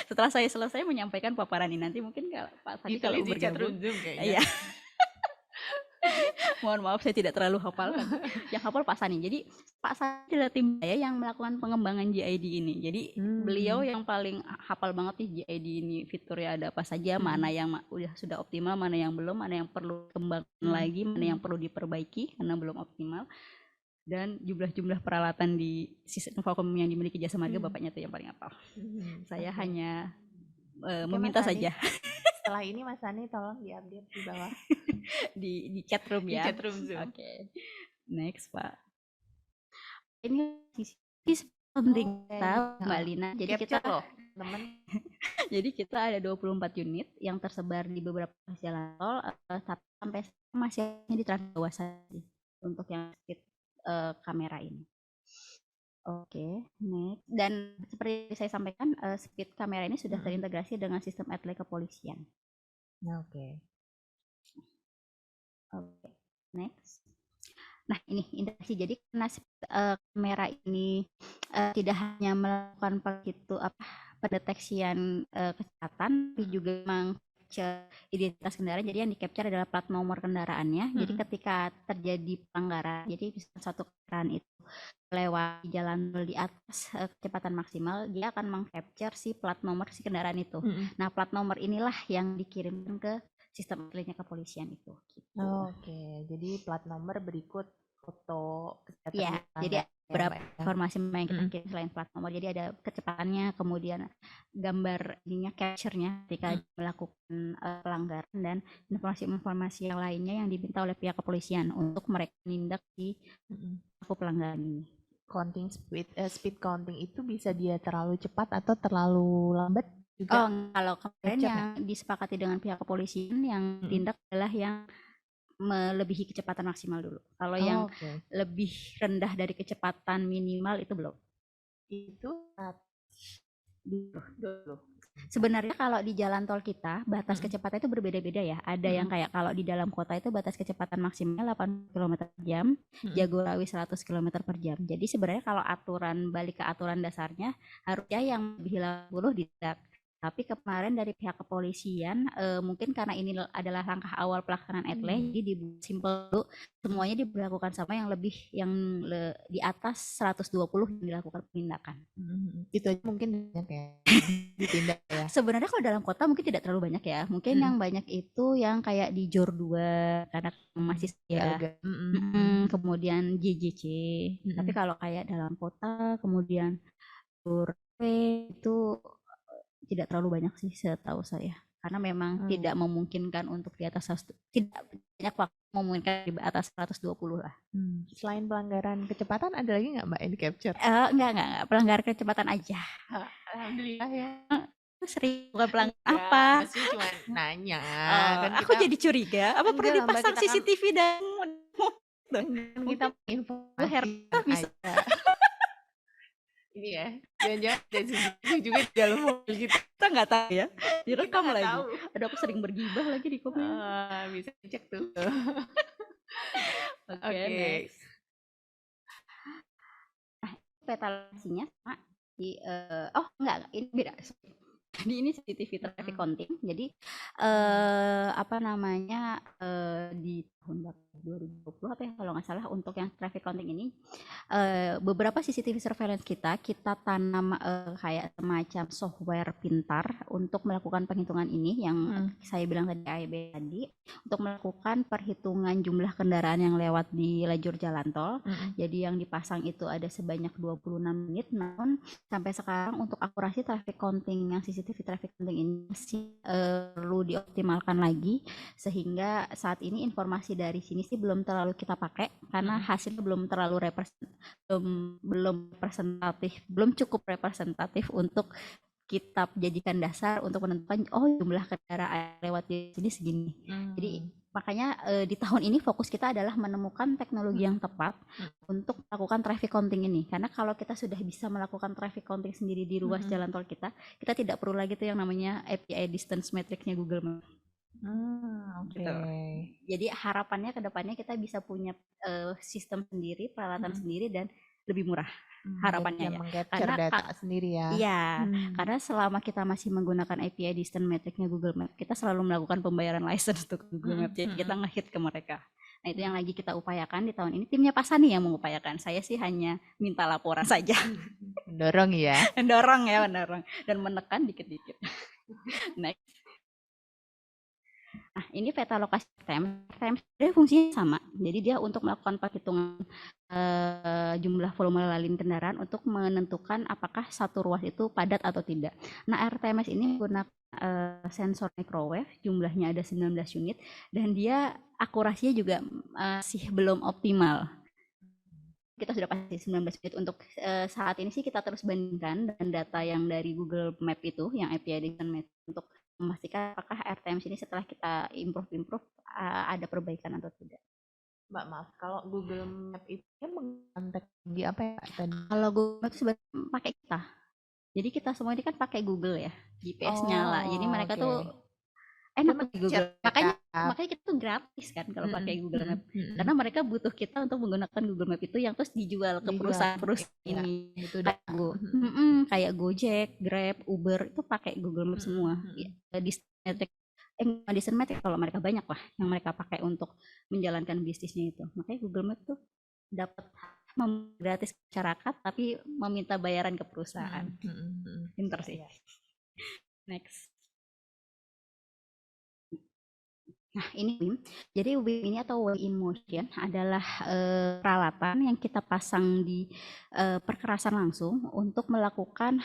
Setelah saya selesai menyampaikan paparan ini, nanti mungkin kalau Pak Sandi kalau Ditulis di chat bergabung. room Zoom kayaknya. Iya. Mohon maaf saya tidak terlalu hafal. Yang hafal Pak Sani. Jadi Pak Sani adalah tim saya yang melakukan pengembangan GID ini. Jadi beliau yang paling hafal banget nih GID ini, fiturnya ada apa saja, mana yang udah sudah optimal, mana yang belum, mana yang perlu kembangkan lagi, mana yang perlu diperbaiki karena belum optimal. Dan jumlah-jumlah peralatan di sistem Infocom yang dimiliki Jasa Marga bapaknya tuh yang paling hafal. Saya hanya meminta Mas Sani. saja. Setelah ini Mas Sani tolong diupdate di bawah. di chat room Di ya. chat room Zoom. Oke. Next, Pak. Ini penting kita, Mbak Lina. Jadi Capture kita loh, teman. jadi kita ada 24 unit yang tersebar di beberapa jalan tol, tapi sampai sekarang masih di trans bawah saja untuk yang speed kamera ini. Oke, next. Dan seperti saya sampaikan, speed kamera ini sudah terintegrasi dengan sistem ATLE kepolisian. Oke. Oke, next. Nah, ini integrasi. Jadi karena kamera ini tidak hanya melakukan pendeteksian kecepatan, tapi juga memang identitas kendaraan. Jadi yang di-capture adalah plat nomor kendaraannya. Jadi ketika terjadi pelanggaran, jadi misalnya suatu kendaraan itu lewat jalan tol di atas kecepatan maksimal, dia akan meng-capture si plat nomor si kendaraan itu. Nah, plat nomor inilah yang dikirimkan ke sistem ATLE-nya kepolisian itu. Gitu. Oke, jadi plat nomor berikut foto kecepatan. Ya, jadi ada beberapa informasi yang kita kirim selain plat nomor. Jadi ada kecepatannya, kemudian gambar ininya, capture-nya ketika melakukan pelanggaran, dan informasi-informasi yang lainnya yang diminta oleh pihak kepolisian untuk mereka menindak di pelaku pelanggaran ini. Counting speed counting itu bisa dia terlalu cepat atau terlalu lambat juga? Kalau kemarin yang disepakati dengan pihak kepolisian yang tindak adalah yang melebihi kecepatan maksimal dulu. Kalau yang lebih rendah dari kecepatan minimal itu belum. Itu dulu. Sebenarnya kalau di jalan tol kita batas kecepatan itu berbeda-beda ya. Ada yang kayak kalau di dalam kota itu batas kecepatan maksimal 80 km per jam, Jagorawi 100 km per jam. Jadi sebenarnya kalau aturan balik ke aturan dasarnya harusnya yang lebih 80 ditindak. Tapi kemarin dari pihak kepolisian mungkin karena ini adalah langkah awal pelaksanaan ATLE, jadi dibuat simpel dulu, semuanya diberlakukan sama, yang lebih yang di atas 120 yang dilakukan penindakan. Itu aja mungkin banyak ya ditindak ya. Sebenarnya kalau dalam kota mungkin tidak terlalu banyak ya. Mungkin yang banyak itu yang kayak di JOR 2 karena masih ya. Kemudian JJC. Tapi kalau kayak dalam kota kemudian JOR itu tidak terlalu banyak sih setahu saya, karena memang tidak memungkinkan untuk di atas tidak banyak waktu memungkinkan di atas 120 lah. Selain pelanggaran kecepatan ada lagi nggak Mbak yang di capture? Enggak, pelanggaran kecepatan aja. Alhamdulillah ya. Sering bukan pelanggaran apa? Masih cuma nanya. Kan aku jadi curiga, apa perlu dipasang CCTV dan kita informasi bisa. Ini ya, jangan-jangan ada CCTV juga di dalam mobil kita nggak tahu ya, direkam lagi. Ada aku sering bergibah lagi di komen. Bisa cek tuh. Oke. Next. Nah, petalasinya sama di enggak, ini beda. Jadi ini CCTV traffic counting. Jadi di tahun 2020 apa ya kalau nggak salah, untuk yang traffic counting ini beberapa CCTV surveillance kita tanam kayak semacam software pintar untuk melakukan penghitungan ini yang saya bilang tadi, AEB tadi, untuk melakukan perhitungan jumlah kendaraan yang lewat di lajur jalan tol. Jadi yang dipasang itu ada sebanyak 26 unit, namun sampai sekarang untuk akurasi traffic counting yang CCTV traffic counting ini masih perlu dioptimalkan lagi, sehingga saat ini informasi dari sini sih belum terlalu kita pakai karena hasilnya belum terlalu belum cukup representatif untuk kita jadikan dasar untuk menentukan jumlah kendaraan lewat di sini segini. Jadi makanya di tahun ini fokus kita adalah menemukan teknologi yang tepat untuk melakukan traffic counting ini, karena kalau kita sudah bisa melakukan traffic counting sendiri di ruas jalan tol kita tidak perlu lagi tuh yang namanya API distance metric-nya Google Maps. Gitu. Jadi harapannya ke depannya kita bisa punya sistem sendiri, peralatan sendiri, dan lebih murah Jadi harapannya dia ya. meng-capture Karena data sendiri ya. iya, karena selama kita masih menggunakan API Distance Metric-nya Google Map, kita selalu melakukan pembayaran license untuk Google Map. Jadi kita nge-hit ke mereka. Nah, itu yang lagi kita upayakan di tahun ini. Timnya Pak Sani yang mengupayakan. Saya sih hanya minta laporan saja. Mendorong ya. Mendorong ya, mendorong. Dan menekan dikit-dikit. Next. Nah, ini peta lokasi RTM. RTM sebenarnya fungsinya sama. Jadi dia untuk melakukan perhitungan jumlah volume lalu lintas kendaraan untuk menentukan apakah satu ruas itu padat atau tidak. Nah, RTMS ini menggunakan sensor microwave, jumlahnya ada 19 unit, dan dia akurasinya juga masih belum optimal. Kita sudah pasti 19 unit untuk saat ini sih kita terus bandingkan dengan data yang dari Google Map itu, yang API Distance Metric, untuk memastikan apakah RTMS ini setelah kita improve ada perbaikan atau tidak. Mbak, maaf, kalau Google Map itu menggunakan teknologi apa ya Kak, tadi? Kalau Google Map sebenarnya pakai kita. Jadi kita semua ini kan pakai Google ya, GPS nyala. Jadi mereka oke. tuh enak Dia pakai Google. mencet Makanya kita tuh gratis kan kalau pakai Google Map. Mm-mm. Karena mereka butuh kita untuk menggunakan Google Map itu yang terus dijual ke Dijual. perusahaan-perusahaan Iya, ini. itu udah. Kayak Gojek, Grab, Uber itu pakai Google Map semua. Ya, Distance Metric kalau mereka banyak lah yang mereka pakai untuk menjalankan bisnisnya itu. Makanya Google Map tuh dapat gratis masyarakat tapi meminta bayaran ke perusahaan. Pinter sih. Next. Nah, ini WIM. Jadi WIM ini atau Weigh in Motion adalah peralatan yang kita pasang di perkerasan langsung untuk melakukan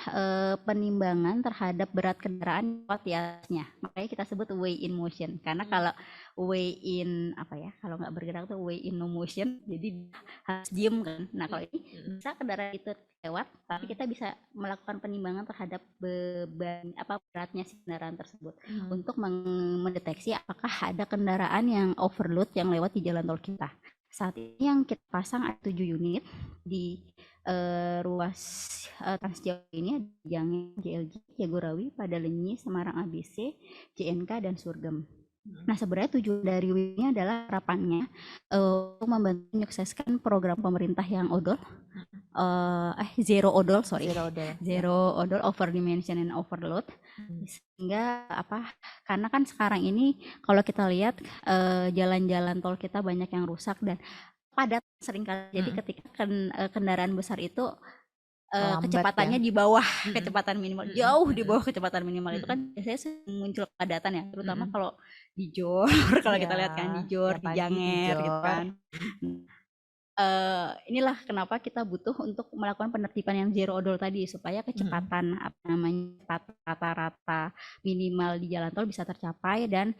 penimbangan terhadap berat kendaraan lewat di atasnya. Makanya kita sebut Weigh in Motion. Karena kalau weigh in kalau nggak bergerak tuh weigh in no motion, jadi harus diem kan. Nah, kalau ini bisa kendaraan itu lewat, tapi kita bisa melakukan penimbangan terhadap beban beratnya si kendaraan tersebut untuk mendeteksi apakah ada kendaraan yang overload yang lewat di jalan tol kita. Saat ini yang kita pasang ada 7 unit di ruas Trans Jawa ini, ada Jange, JLG, Jagorawi, Padalenyi, Semarang ABC, JNK, dan Surgem. Nah, sebenarnya tujuan dari WIM ini adalah harapannya untuk membantu menyukseskan program pemerintah yang odol, zero odol, zero odol, over dimension and overload. Sehingga karena kan sekarang ini kalau kita lihat jalan-jalan tol kita banyak yang rusak dan padat seringkali. Jadi ketika kendaraan besar itu kecepatannya di bawah kecepatan minimal, jauh di bawah kecepatan minimal, itu kan biasanya muncul kepadatan ya, terutama kalau di Jor, kalau kita lihat kan di Jor, di Janger gitu kan. Inilah kenapa kita butuh untuk melakukan penertiban yang zero odol tadi, supaya kecepatan rata-rata minimal di jalan tol bisa tercapai dan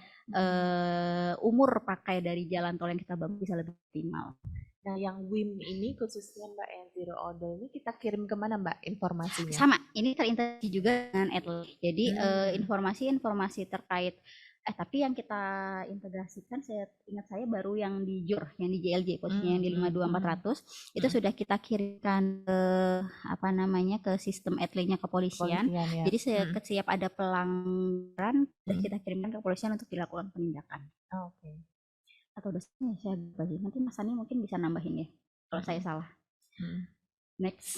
umur pakai dari jalan tol yang kita bangun bisa lebih optimal. Nah, yang WIM ini khususnya Mbak, yang zero odol ini kita kirim kemana Mbak informasinya? Sama, ini terintegrasi juga dengan Atlas. Jadi informasi-informasi terkait tapi yang kita integrasikan, saya ingat saya baru yang di JOR, yang di JLJ, posisinya yang di 52400 itu sudah kita kirimkan ke sistem Atlas-nya kepolisian. Ya. Jadi setiap ada pelanggaran sudah kita kirimkan ke kepolisian untuk dilakukan penindakan. Oke. Atau dosanya saya bagi, nanti Mas Sani mungkin bisa nambahin ya kalau saya salah. Next.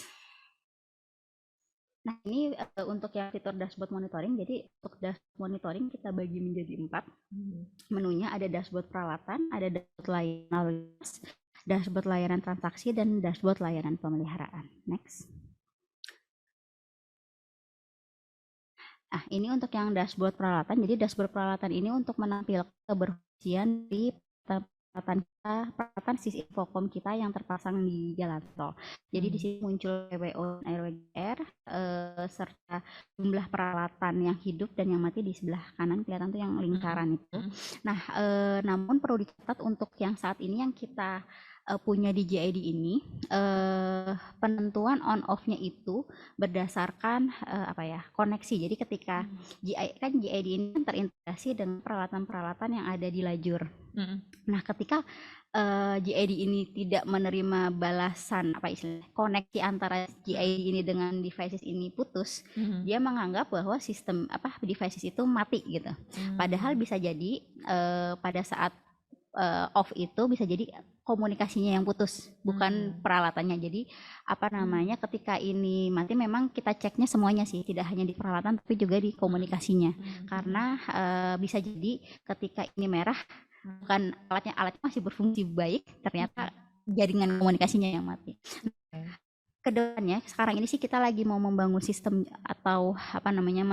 Nah, ini untuk yang fitur dashboard monitoring. Jadi untuk dashboard monitoring kita bagi menjadi 4. Menunya ada dashboard peralatan, ada dashboard layanan, dashboard layanan transaksi, dan dashboard layanan pemeliharaan. Next. Nah, ini untuk yang dashboard peralatan. Jadi dashboard peralatan ini untuk menampilkan keberfungsian di peralatan sistem Infocom kita yang terpasang di jalan tol. Jadi di sini muncul WO dan RWGR serta jumlah peralatan yang hidup dan yang mati di sebelah kanan kelihatan tuh yang lingkaran itu. Nah, namun perlu dicatat untuk yang saat ini yang kita punya di JID ini, penentuan on off-nya itu berdasarkan koneksi. Jadi ketika JID ini terintegrasi dengan peralatan-peralatan yang ada di lajur. Nah, ketika JID ini tidak menerima balasan koneksi antara JID ini dengan devices ini putus, dia menganggap bahwa sistem devices itu mati gitu. Padahal bisa jadi pada saat off itu bisa jadi komunikasinya yang putus, bukan peralatannya. Jadi apa namanya, ketika ini mati memang kita ceknya semuanya sih, tidak hanya di peralatan tapi juga di komunikasinya. Karena bisa jadi ketika ini merah, bukan alatnya masih berfungsi baik, ternyata jaringan komunikasinya yang mati. Kedepannya sekarang ini sih kita lagi mau membangun sistem atau apa namanya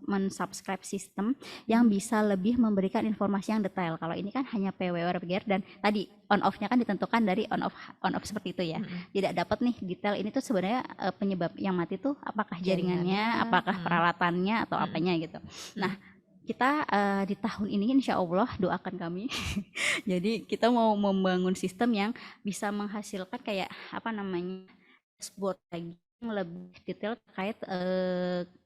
mensubscribe sistem yang bisa lebih memberikan informasi yang detail. Kalau ini kan hanya PWO RPGR dan tadi on off-nya kan ditentukan dari on off seperti itu ya. Tidak dapat nih detail ini tuh sebenarnya penyebab yang mati tuh apakah jaringannya, apakah peralatannya atau apanya gitu. Nah, kita di tahun ini insya Allah doakan kami. Jadi kita mau membangun sistem yang bisa menghasilkan kayak apa namanya dashboard lagi yang lebih detail terkait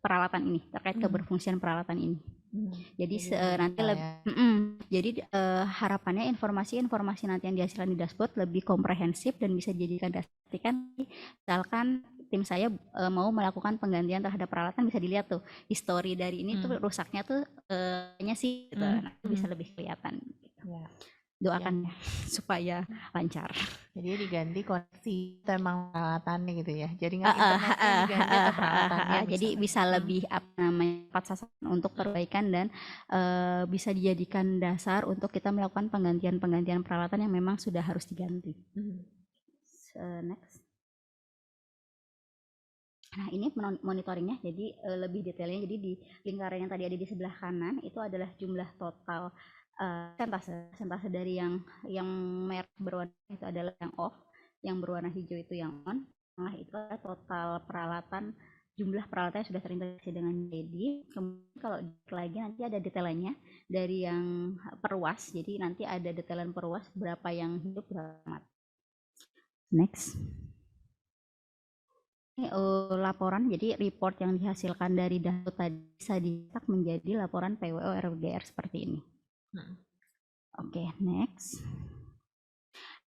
peralatan ini, terkait keberfungsian peralatan ini. Jadi nanti jadi harapannya informasi nanti yang dihasilkan di dashboard lebih komprehensif dan bisa dijadikan dasar. Misalkan tim saya mau melakukan penggantian terhadap peralatan, bisa dilihat tuh history dari ini tuh rusaknya tuh nya sih gitu. Nah, bisa lebih kelihatan gitu. Doakan ya supaya lancar. Jadi diganti koneksi itu emang peralatannya gitu ya. Jaringan internetnya diganti atau peralatannya. Jadi bisa lebih apa namanya tepat sasaran untuk perbaikan dan bisa dijadikan dasar untuk kita melakukan penggantian peralatan yang memang sudah harus diganti. Next. Nah, ini monitoringnya, jadi lebih detailnya. Jadi di lingkaran yang tadi ada di sebelah kanan itu adalah jumlah total persentase dari yang merah berwarna itu adalah yang off, yang berwarna hijau itu yang on. Nah, itu adalah total peralatan, jumlah peralatan yang sudah terintegrasi dengan JD. Kemudian kalau lagi nanti ada detailnya dari yang perwas, jadi nanti ada detailan perwas berapa yang hidup, berapa mati. Next. Ini laporan, jadi report yang dihasilkan dari dashboard tadi bisa dicetak menjadi laporan PWO RWGR seperti ini. Oke, next.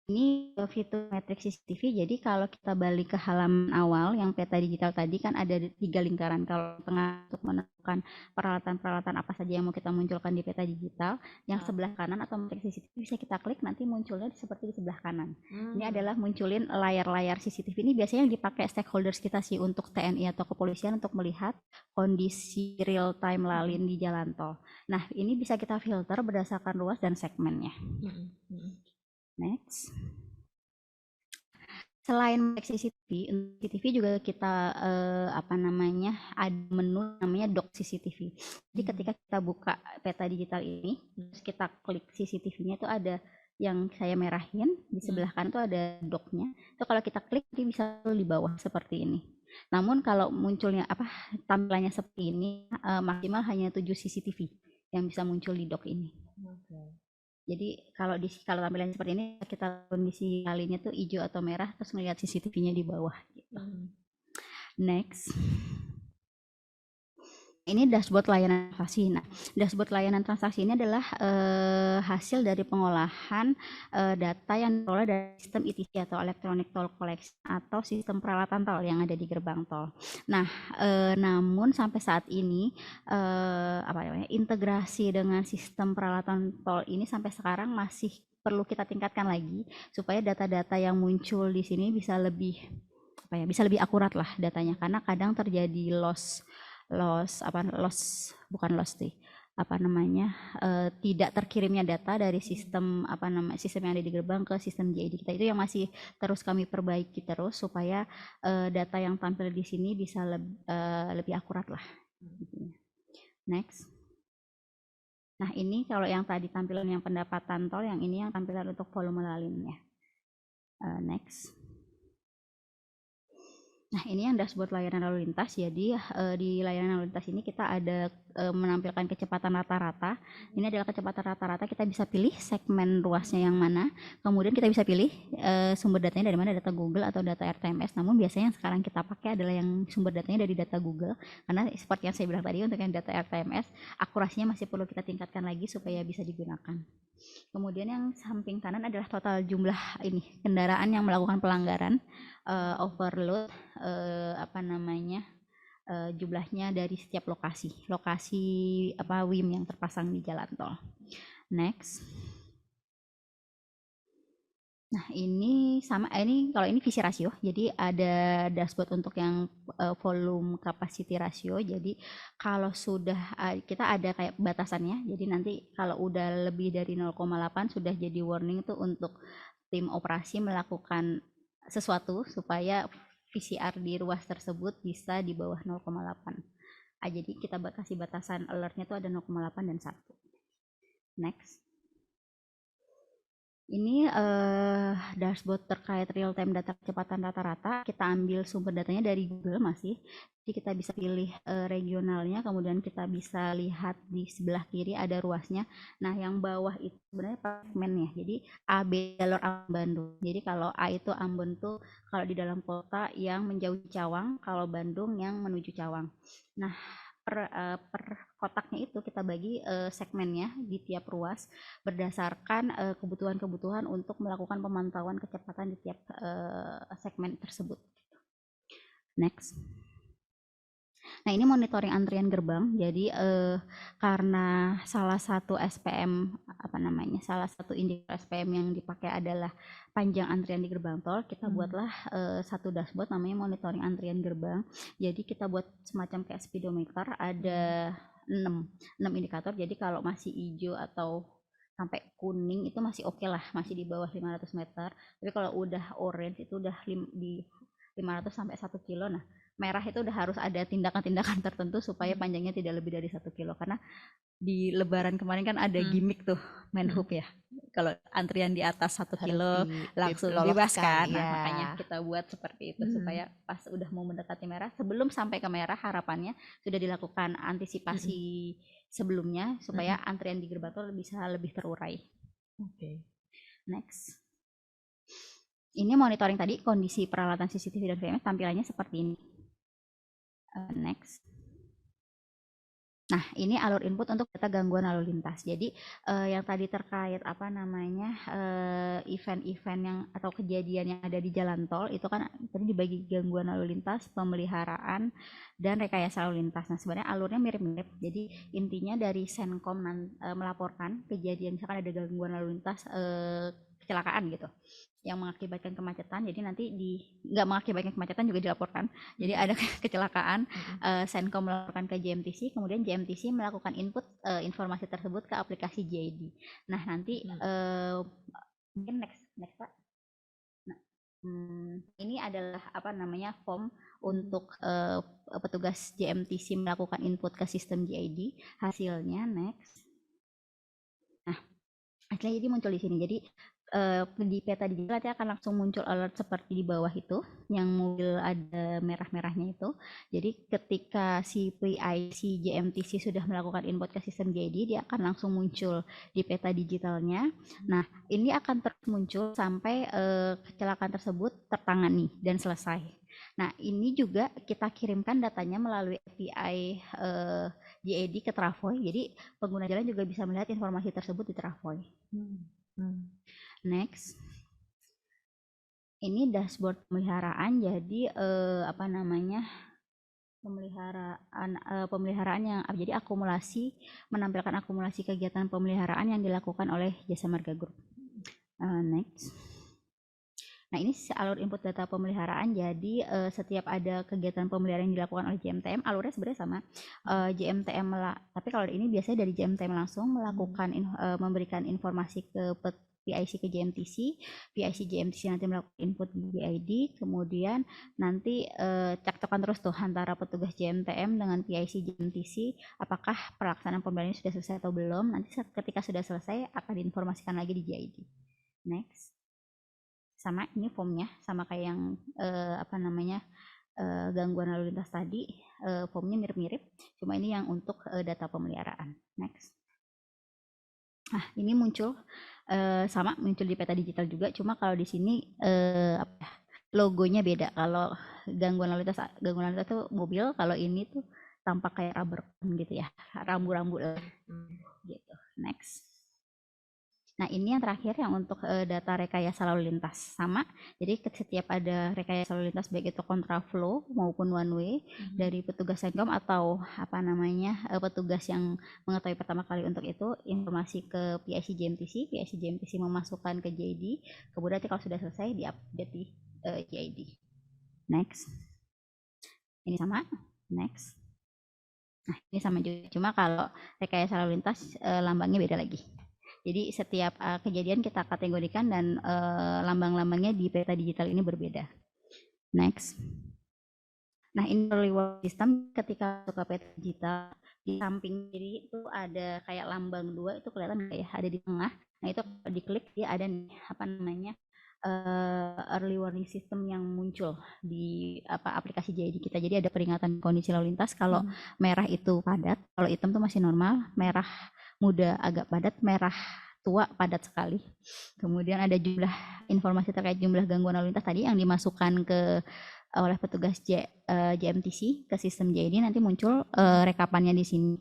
Ini fitur matriks CCTV. Jadi kalau kita balik ke halaman awal yang peta digital tadi kan ada 3 lingkaran. Kalau tengah untuk menentukan peralatan-peralatan apa saja yang mau kita munculkan di peta digital, yang sebelah kanan atau matriks CCTV bisa kita klik, nanti munculnya seperti di sebelah kanan. Ini adalah munculin layar-layar CCTV. Ini biasanya yang dipakai stakeholders kita sih untuk TNI atau kepolisian untuk melihat kondisi real time lalin di jalan tol. Nah, ini bisa kita filter berdasarkan ruas dan segmennya. Next. Selain CCTV juga kita apa namanya ada menu namanya dock CCTV. Jadi ketika kita buka peta digital ini, terus kita klik CCTV-nya itu ada yang saya merahin di sebelah kanan itu ada docknya. Itu kalau kita klik dia bisa di bawah seperti ini. Namun kalau munculnya tampilannya seperti ini maksimal hanya 7 CCTV yang bisa muncul di dock ini. Jadi kalau tampilannya seperti ini, kita kondisi lalinnya tuh hijau atau merah, terus melihat CCTV-nya di bawah. Gitu. Next. Ini dashboard layanan transaksi. Nah, dashboard layanan transaksi ini adalah hasil dari pengolahan data yang diperoleh dari sistem ETC atau Electronic Toll Collection atau sistem peralatan tol yang ada di gerbang tol. Nah, namun sampai saat ini integrasi dengan sistem peralatan tol ini sampai sekarang masih perlu kita tingkatkan lagi supaya data-data yang muncul di sini bisa lebih akurat lah datanya, karena kadang terjadi tidak terkirimnya data dari sistem sistem yang ada di gerbang ke sistem JID kita. Itu yang masih terus kami perbaiki terus supaya data yang tampil di sini bisa lebih akurat lah. Next. Nah, ini kalau yang tadi tampilan yang pendapatan tol, yang ini yang tampilan untuk volume lalinnya. Next. Nah, ini yang dashboard layanan lalu lintas. Jadi di layanan lalu lintas ini kita ada menampilkan kecepatan rata-rata. Ini adalah kecepatan rata-rata, kita bisa pilih segmen ruasnya yang mana. Kemudian kita bisa pilih sumber datanya dari mana, data Google atau data RTMS. Namun biasanya yang sekarang kita pakai adalah yang sumber datanya dari data Google. Karena seperti yang saya bilang tadi, untuk yang data RTMS, akurasinya masih perlu kita tingkatkan lagi supaya bisa digunakan. Kemudian yang samping kanan adalah total jumlah kendaraan yang melakukan pelanggaran overload jumlahnya dari setiap lokasi WIM yang terpasang di jalan tol. Next. Nah, ini sama, ini kalau ini visi rasio. Jadi ada dashboard untuk yang volume capacity ratio. Jadi kalau sudah kita ada kayak batasannya. Jadi nanti kalau udah lebih dari 0,8 sudah jadi warning itu untuk tim operasi melakukan sesuatu supaya PCR di ruas tersebut bisa di bawah 0,8. Jadi kita kasih batasan alertnya itu ada 0,8 dan 1. Next. Ini dashboard terkait real time data kecepatan rata-rata. Kita ambil sumber datanya dari Google masih. Jadi kita bisa pilih regionalnya, kemudian kita bisa lihat di sebelah kiri ada ruasnya. Nah, yang bawah itu sebenarnya segmennya. Jadi A, B, jalur Ambon Bandung. Jadi kalau A itu Ambon tuh kalau di dalam kota yang menjauhi Cawang, kalau Bandung yang menuju Cawang. Nah, per kotaknya itu kita bagi segmennya di tiap ruas berdasarkan kebutuhan-kebutuhan untuk melakukan pemantauan kecepatan di tiap segmen tersebut. Next. Nah, ini monitoring antrian gerbang. Jadi karena salah satu SPM salah satu indikator SPM yang dipakai adalah panjang antrian di gerbang tol, kita buatlah satu dashboard namanya monitoring antrian gerbang. Jadi kita buat semacam kayak speedometer, ada 6 indikator. Jadi kalau masih hijau atau sampai kuning itu masih oke lah, masih di bawah 500 meter. Tapi kalau udah orange itu udah di 500 sampai 1 kilo. Nah, merah itu udah harus ada tindakan-tindakan tertentu supaya panjangnya tidak lebih dari 1 kilo. Karena di Lebaran kemarin kan ada gimmick tuh Menhub ya. Kalau antrian di atas 1 kilo langsung bebas kan. Nah, makanya kita buat seperti itu supaya pas udah mau mendekati merah, sebelum sampai ke merah harapannya sudah dilakukan antisipasi sebelumnya supaya antrian di gerbang tol bisa lebih terurai. Oke. Next. Ini monitoring tadi kondisi peralatan CCTV dan VMS tampilannya seperti ini. Next. Nah, ini alur input untuk data gangguan lalu lintas. Jadi yang tadi terkait event-event yang atau kejadian yang ada di jalan tol itu kan tadi dibagi gangguan lalu lintas, pemeliharaan, dan rekayasa lalu lintas. Nah, sebenarnya alurnya mirip-mirip. Jadi intinya dari Senkom melaporkan kejadian misalkan ada gangguan lalu lintas, kecelakaan gitu yang mengakibatkan kemacetan. Jadi nanti nggak mengakibatkan kemacetan juga dilaporkan. Jadi ada kecelakaan, Senkom melaporkan ke JMTC, kemudian JMTC melakukan input informasi tersebut ke aplikasi JID. Nah, nanti mungkin next Pak. Nah, ini adalah form untuk petugas JMTC melakukan input ke sistem JID. Hasilnya next. Nah, hasilnya jadi muncul di sini. Jadi di peta digital nanti akan langsung muncul alert seperti di bawah itu, yang mobil ada merah-merahnya itu. Jadi ketika si PIC JMTC sudah melakukan input ke sistem JID, dia akan langsung muncul di peta digitalnya. Nah, ini akan terus muncul sampai kecelakaan tersebut tertangani dan selesai. Nah, ini juga kita kirimkan datanya melalui API JID ke Travoy. Jadi pengguna jalan juga bisa melihat informasi tersebut di Travoy. Next. Ini dashboard pemeliharaan. Jadi pemeliharaan yang jadi menampilkan akumulasi kegiatan pemeliharaan yang dilakukan oleh Jasa Marga Group. Next. Nah, ini alur input data pemeliharaan. Jadi setiap ada kegiatan pemeliharaan yang dilakukan oleh JMTM, alurnya sebenarnya sama. JMTM tapi kalau ini biasanya dari JMTM langsung melakukan memberikan informasi ke PIC ke JMTC, PIC JMTC nanti melakukan input di JID, kemudian nanti cekcokan terus tuh antara petugas JMTM dengan PIC JMTC, apakah pelaksanaan pemeliharaan sudah selesai atau belum. Nanti ketika sudah selesai akan diinformasikan lagi di JID. Next. Sama, ini formnya sama kayak yang gangguan lalu lintas tadi, formnya mirip-mirip, cuma ini yang untuk data pemeliharaan. Next. Nah, ini muncul muncul di peta digital juga, cuma kalau di sini logonya beda. Kalau gangguan lalu lintas itu mobil, kalau ini tuh tampak kayak rubber gitu ya, rambu-rambu gitu. Next. Nah, ini yang terakhir yang untuk data rekayasa lalu lintas sama. Jadi setiap ada rekayasa lalu lintas baik itu kontraflow maupun one way dari petugas Senkom atau apa namanya petugas yang mengetahui pertama kali untuk itu informasi ke PIC JMTC memasukkan ke JID, kemudian nanti kalau sudah selesai diupdate di JID. Next. Ini sama. Next. Nah, ini sama juga. Cuma kalau rekayasa lalu lintas lambangnya beda lagi. Jadi setiap kejadian kita kategorikan dan lambang-lambangnya di peta digital ini berbeda. Next. Nah, ini early warning system ketika masuk ke peta digital di samping kiri itu ada kayak lambang 2 itu kelihatan nggak ya? Ada di tengah. Nah, itu kalau diklik dia ada nih, apa namanya? Early warning system yang muncul di aplikasi JID kita. Jadi ada peringatan kondisi lalu lintas kalau merah itu padat, kalau hitam itu masih normal, merah muda agak padat, merah tua padat sekali. Kemudian ada jumlah informasi terkait jumlah gangguan lalu lintas tadi yang dimasukkan oleh petugas JMTC ke sistem JID, nanti muncul rekapannya di sini.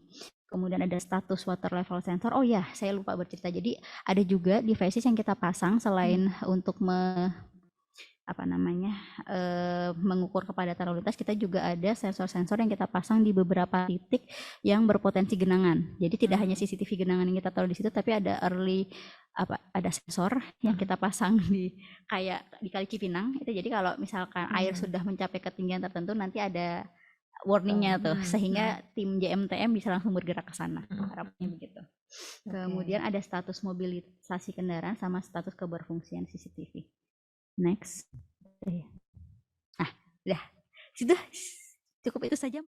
Kemudian ada status water level sensor. Oh ya, saya lupa bercerita. Jadi ada juga devices yang kita pasang selain untuk mengukur kepadatan lalu lintas, kita juga ada sensor-sensor yang kita pasang di beberapa titik yang berpotensi genangan. Jadi tidak hanya CCTV genangan yang kita taruh di situ, tapi ada ada sensor yang kita pasang di kayak di Kali Cipinang itu. Jadi kalau misalkan air sudah mencapai ketinggian tertentu, nanti ada warningnya tuh, sehingga tim JMTM bisa langsung bergerak ke sana. Harapannya begitu. Kemudian ada status mobilisasi kendaraan sama status keberfungsian CCTV. Next. Nah, udah. Sudah cukup itu saja.